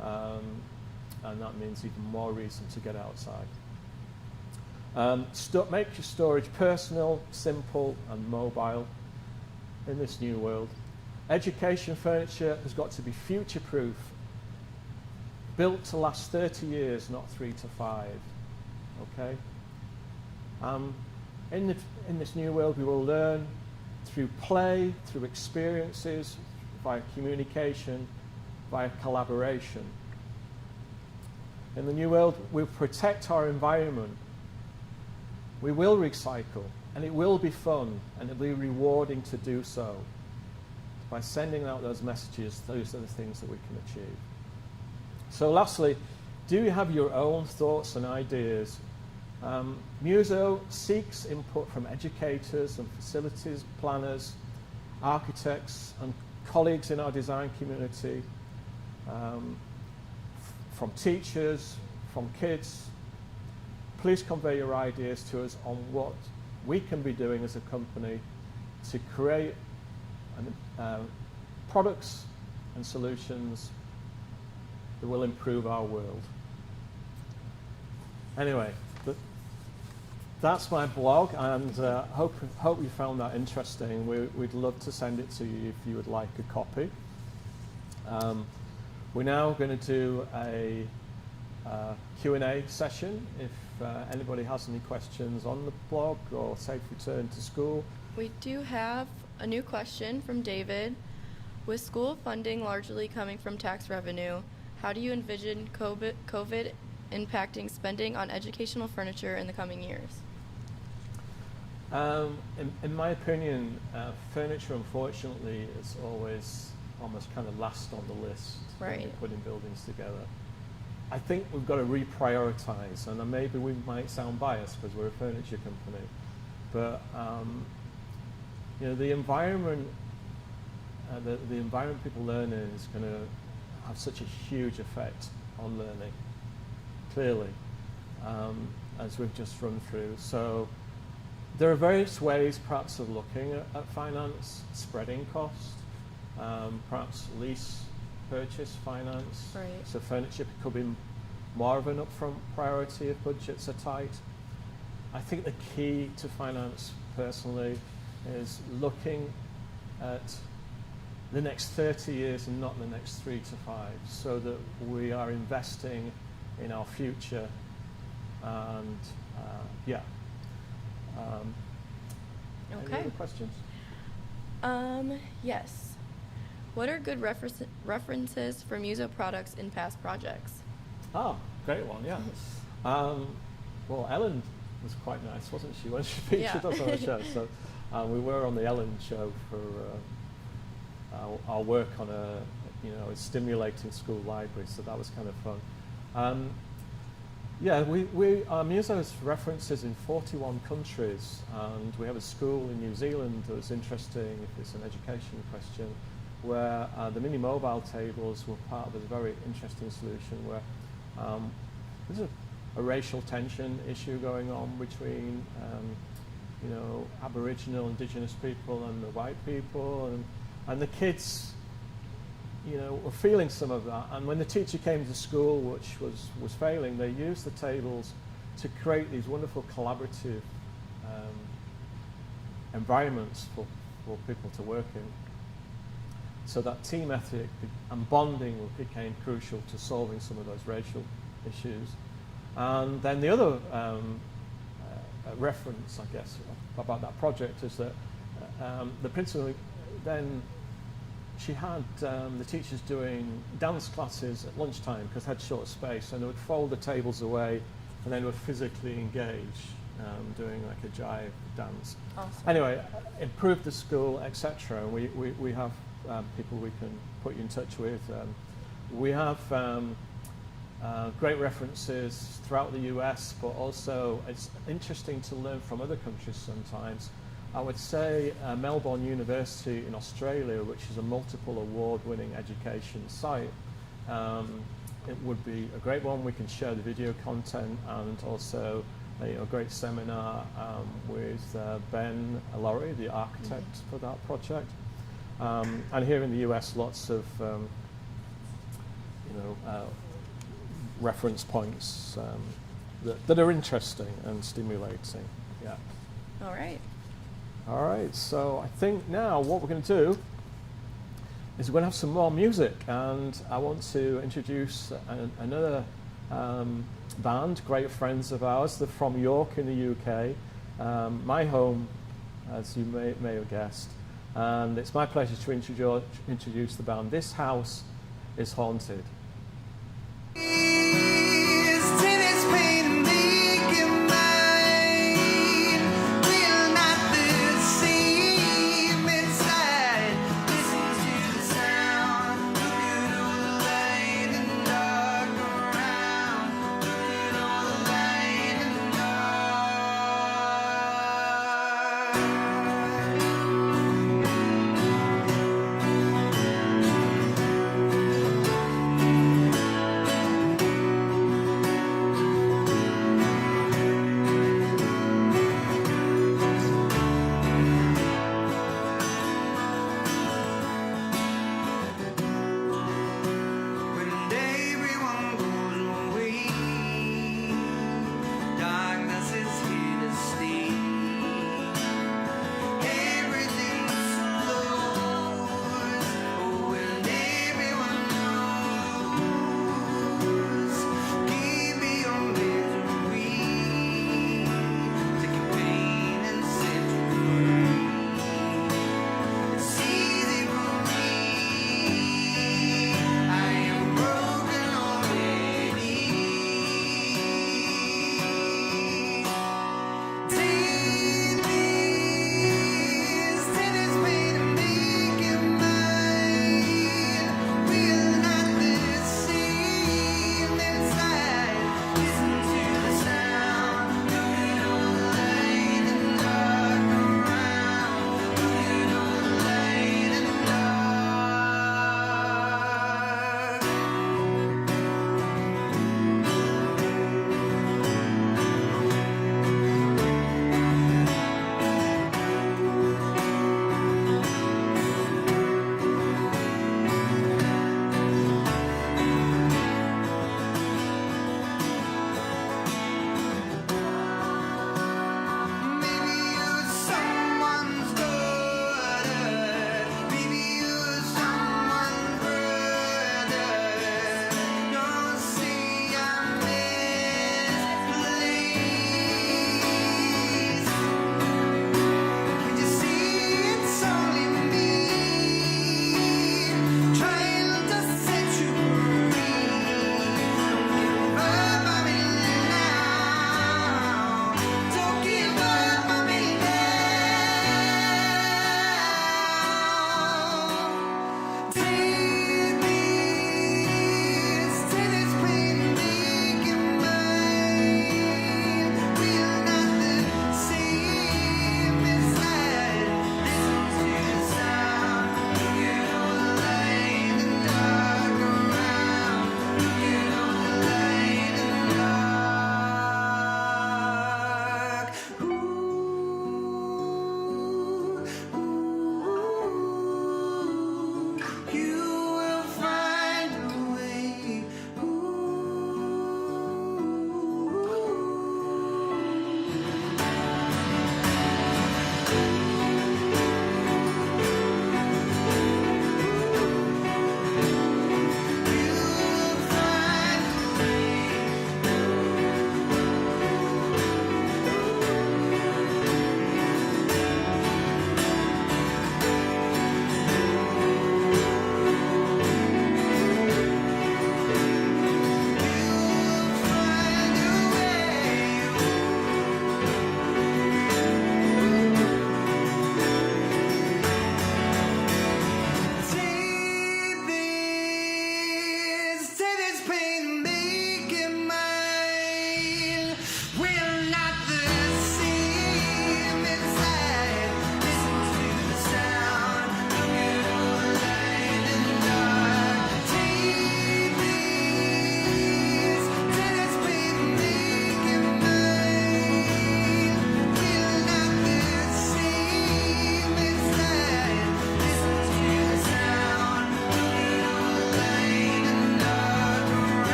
and that means even more reason to get outside. Make your storage personal, simple, and mobile in this new world. Education furniture has got to be future-proof, built to last 30 years, not 3 to 5. Okay? In this new world, we will learn through play, through experiences, via communication, via collaboration. In the new world, we'll protect our environment. We will recycle, and it will be fun, and it'll be rewarding to do so. By sending out those messages, those are the things that we can achieve. So lastly, do you have your own thoughts and ideas? Muzo seeks input from educators and facilities planners, architects and colleagues in our design community from teachers, from kids. Please convey your ideas to us on what we can be doing as a company to create products and solutions that will improve our world. Anyway, that's my blog, and hope you found that interesting. We'd love to send it to you if you would like a copy. We're now going to do a Q&A session. If anybody has any questions on the blog or safe return to school. We do have a new question from David. With school funding largely coming from tax revenue, how do you envision COVID impacting spending on educational furniture in the coming years? In my opinion, furniture, unfortunately, is always almost kind of last on the list when you're putting buildings together. I think we've got to reprioritize, and maybe we might sound biased because we're a furniture company, but you know, the environment people learn in is going to have such a huge effect on learning, clearly, as we've just run through. So there are various ways perhaps of looking at finance, spreading cost, perhaps lease purchase finance. Right. So furniture could be more of an upfront priority if budgets are tight. I think the key to finance personally is looking at the next 30 years and not the next 3 to 5, so that we are investing in our future. And Okay. Any other questions? Yes. What are good references for Muzo products in past projects? Oh, great one, yeah. Well, Ellen was quite nice, wasn't she, when she featured us on the show? So we were on the Ellen show for our work on a stimulating school library, so that was kind of fun. Our Muzo has references in 41 countries, and we have a school in New Zealand that was interesting, if it's an education question, where the mini mobile tables were part of a very interesting solution where there's a racial tension issue going on between Aboriginal, Indigenous people and the white people, and the kids were feeling some of that. And when the teacher came to school, which was failing, they used the tables to create these wonderful collaborative environments for people to work in. So that team ethic and bonding became crucial to solving some of those racial issues. And then the other reference, I guess, about that project is that the principal then, she had the teachers doing dance classes at lunchtime because they had short space, and they would fold the tables away and then would physically engage doing like a jive dance. Awesome. Anyway, improved the school, etc. And we have people we can put you in touch with. We have great references throughout the US, but also it's interesting to learn from other countries sometimes. I would say Melbourne University in Australia, which is a multiple award-winning education site, it would be a great one. We can share the video content, and also a great seminar with Ben Laurie, the architect for that project. And here in the US, lots of reference points that are interesting and stimulating. Yeah. All right. All right, so I think now what we're going to do is we're going to have some more music, and I want to introduce another band, great friends of ours. They're from York in the UK, my home, as you may have guessed. And it's my pleasure to introduce the band. This House is Haunted.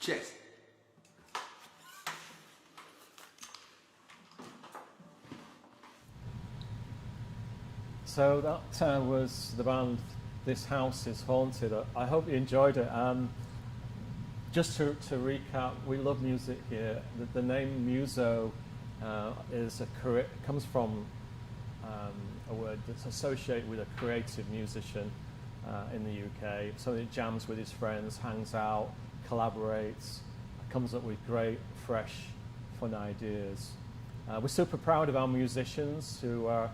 Cheers. So that was the band This House is Haunted. I hope you enjoyed it. Just to recap, we love music here. The name Muzo comes from a word that's associated with a creative musician in the UK. Somebody that jams with his friends, hangs out, collaborates, comes up with great, fresh, fun ideas. We're super proud of our musicians who are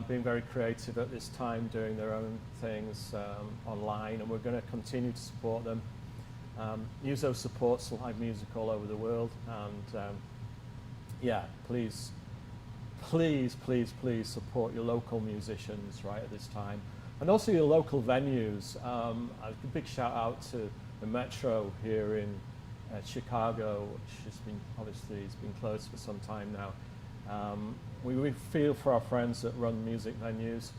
being very creative at this time, doing their own things online, and we're going to continue to support them. Muzo supports live music all over the world, and yeah, please support your local musicians right at this time, and also your local venues. A big shout out to the Metro here in Chicago, which has been obviously it's been closed for some time now. We feel for our friends that run music venues,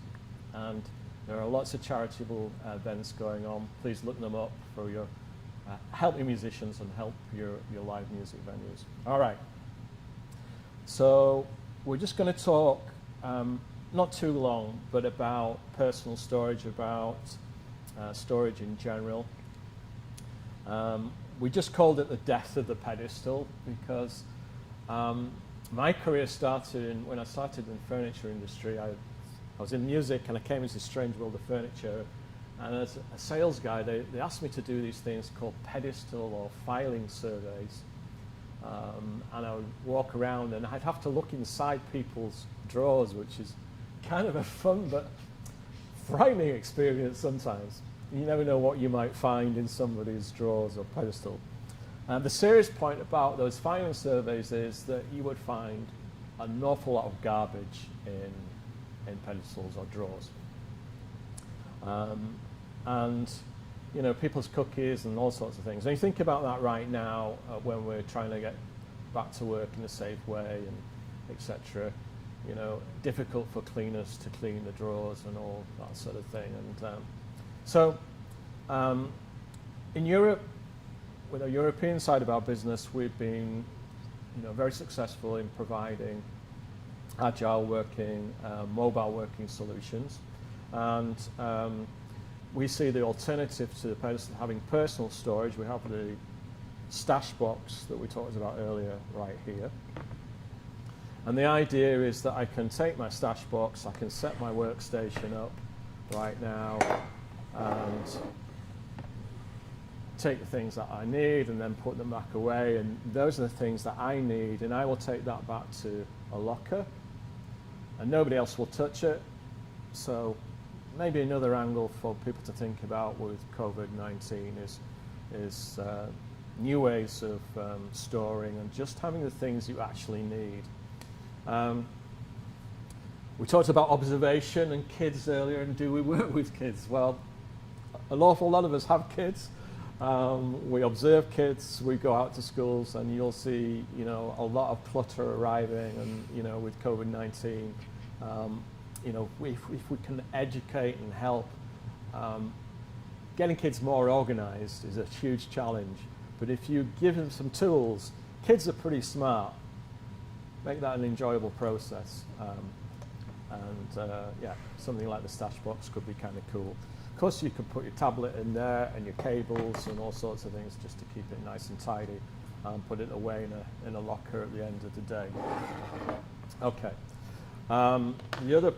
and there are lots of charitable events going on. Please look them up for your help your musicians and help your live music venues. All right. So we're just going to talk, not too long, but about personal storage, about storage in general. We just called it the death of the pedestal because my career started when I started in the furniture industry. I was in music and I came into this strange world of furniture. And as a sales guy, they asked me to do these things called pedestal or filing surveys. And I would walk around and I'd have to look inside people's drawers, which is kind of a fun but frightening experience sometimes. You never know what you might find in somebody's drawers or pedestal. The serious point about those filing surveys is that you would find an awful lot of garbage in pedestals or drawers. And you know, people's cookies and all sorts of things. And you think about that right now when we're trying to get back to work in a safe way and etc. You know, difficult for cleaners to clean the drawers and all that sort of thing. And in Europe, with the European side of our business, we've been, you know, very successful in providing agile working, mobile working solutions, and we see the alternative to the pedestal having personal storage. We have the stash box that we talked about earlier right here. And the idea is that I can take my stash box, I can set my workstation up right now and take the things that I need and then put them back away, and those are the things that I need, and I will take that back to a locker and nobody else will touch it. So maybe another angle for people to think about with COVID-19 is new ways of storing and just having the things you actually need. We talked about observation and kids earlier, and do we work with kids? Well, an awful lot of us have kids. We observe kids, we go out to schools, and you'll see, you know, a lot of clutter arriving, and, you know, with COVID-19, you know, if we can educate and help, getting kids more organized is a huge challenge. But if you give them some tools, kids are pretty smart. Make that an enjoyable process. Yeah, something like the stash box could be kind of cool. Of course, you could put your tablet in there and your cables and all sorts of things just to keep it nice and tidy, and put it away in a locker at the end of the day. Okay. The other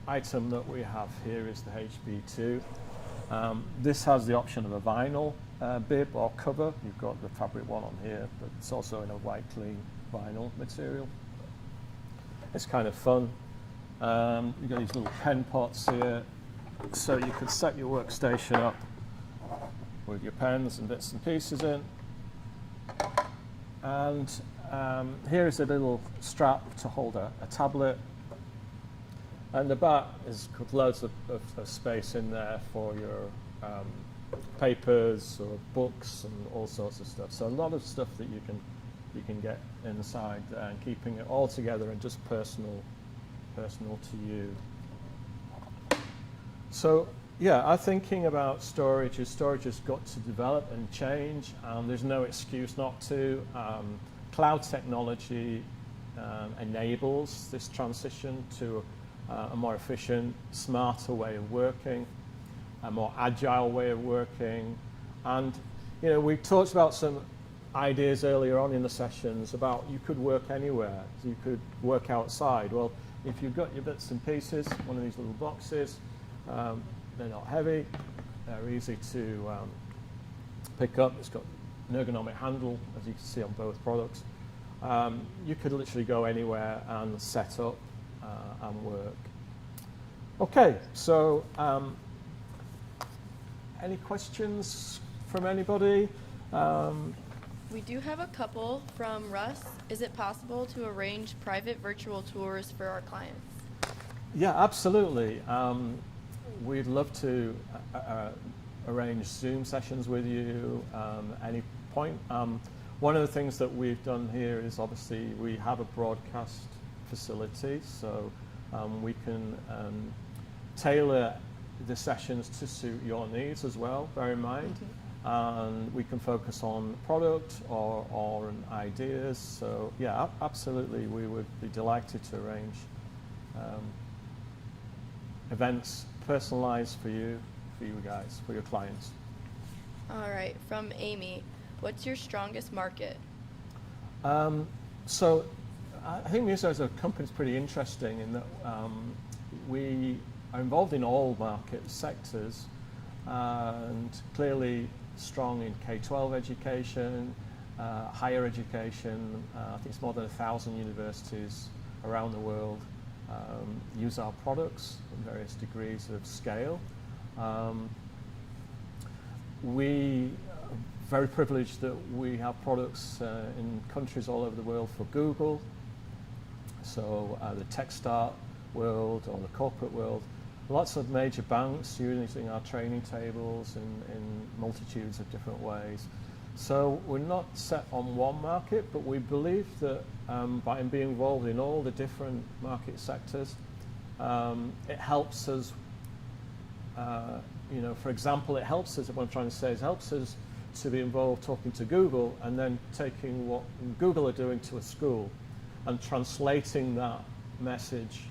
item that we have here is the HB2. This has the option of a vinyl bib or cover. You've got the fabric one on here, but it's also in a white clean vinyl material. It's kind of fun. You've got these little pen pots here, so you could set your workstation up with your pens and bits and pieces in. And here is a little strap to hold a tablet. And the back has got loads of space in there for your papers or books and all sorts of stuff. So a lot of stuff that you can get inside there, and keeping it all together and just personal to you. So Yeah, our thinking about storage is storage has got to develop and change. There's no excuse not to. Cloud technology enables this transition to a more efficient, smarter way of working, a more agile way of working. And you know, we talked about some ideas earlier on in the sessions about you could work anywhere. You could work outside. Well, if you've got your bits and pieces, one of these little boxes, they're not heavy, they're easy to pick up. It's got an ergonomic handle, as you can see on both products. You could literally go anywhere and set up and work. Okay, so any questions from anybody? We do have a couple from Russ. Is it possible to arrange private virtual tours for our clients? Yeah, absolutely. We'd love to arrange Zoom sessions with you any point. One of the things that we've done here is obviously we have a broadcast facility, so we can tailor the sessions to suit your needs as well, bear in mind. And we can focus on product or on ideas. So yeah, absolutely, we would be delighted to arrange events personalized for you guys, for your clients. All right, from Amy, what's your strongest market? So I think Muzo as a company is pretty interesting in that we are involved in all market sectors and clearly strong in K-12 education, higher education. I think it's more than 1,000 universities around the world use our products in various degrees of scale. We are very privileged that we have products in countries all over the world for Google, so the tech start world or the corporate world. Lots of major banks using our training tables in multitudes of different ways. So we're not set on one market, but we believe that by being involved in all the different market sectors, it helps us, you know, for example, it helps us, what I'm trying to say is helps us to be involved talking to Google and then taking what Google are doing to a school and translating that message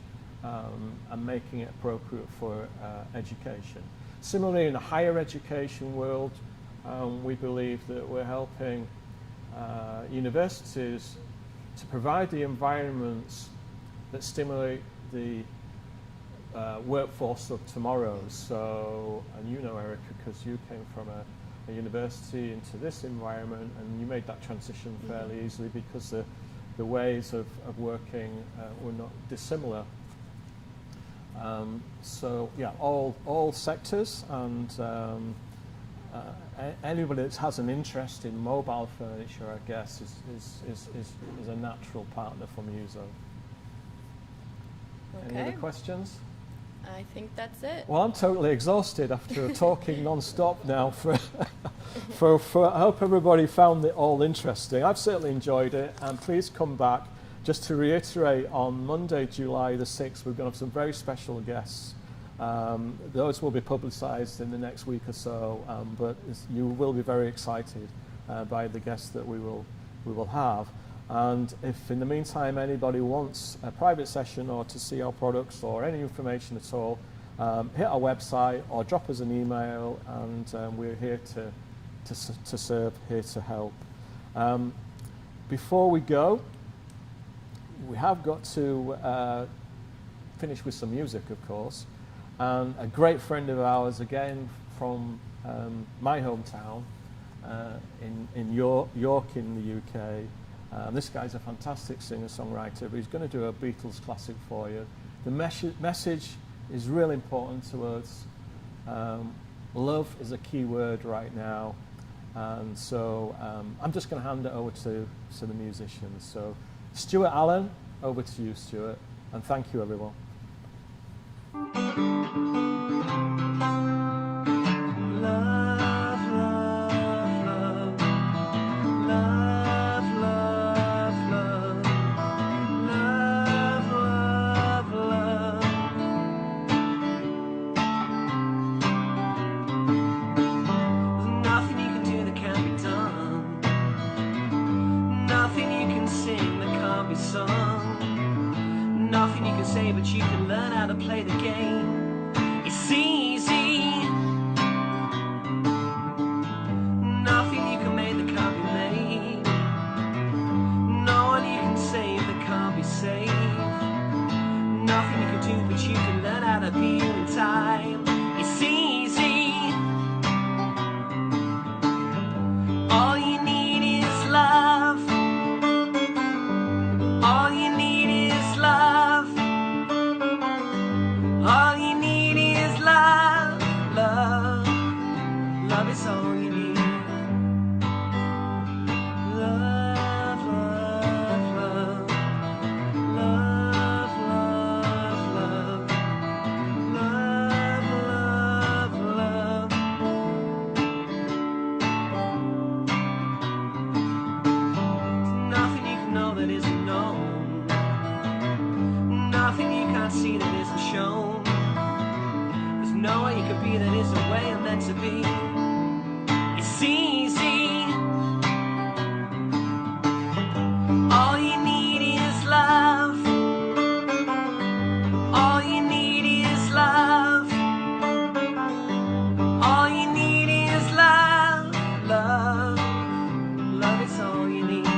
and making it appropriate for education. Similarly, in the higher education world, we believe that we're helping universities to provide the environments that stimulate the workforce of tomorrow. So, and you know, Erica, because you came from a university into this environment and you made that transition fairly easily because the ways of working were not dissimilar. So yeah, all sectors, and anybody that has an interest in mobile furniture, I guess, is a natural partner for Muzo. Okay. Any other questions? I think that's it. Well, I'm totally exhausted after talking non-stop now. I hope everybody found it all interesting. I've certainly enjoyed it, and please come back. Just to reiterate, on Monday, July the 6th, we're going to have some very special guests. Those will be publicised in the next week or so, but you will be very excited by the guests that we will have. And if in the meantime anybody wants a private session or to see our products or any information at all, hit our website or drop us an email, and we're here to serve, here to help. Before we go, we have got to finish with some music, of course. And a great friend of ours, again from my hometown in York in the UK. This guy's a fantastic singer-songwriter, but he's going to do a Beatles classic for you. The message is really important to us. Love is a key word right now. And so I'm just going to hand it over to the musicians. So Stuart Allen, over to you, Stuart, and thank you, everyone. say, but you can learn how to play the game. It's easy. Nothing you can make that can't be made. No one you can save that can't be saved. Nothing you can do, but you can learn how to be in time. It's easy. All you need is love. All you need is love. All you need is love. Love. Love is all you need. Love, love, love. Love, love, love. Love, love, love. Nothing you can know that isn't known. Nothing you can't see that isn't shown. There's no way you could be that isn't where you're meant to be. It's easy. All you need is love. All you need is love. All you need is love. Love. Love is all you need.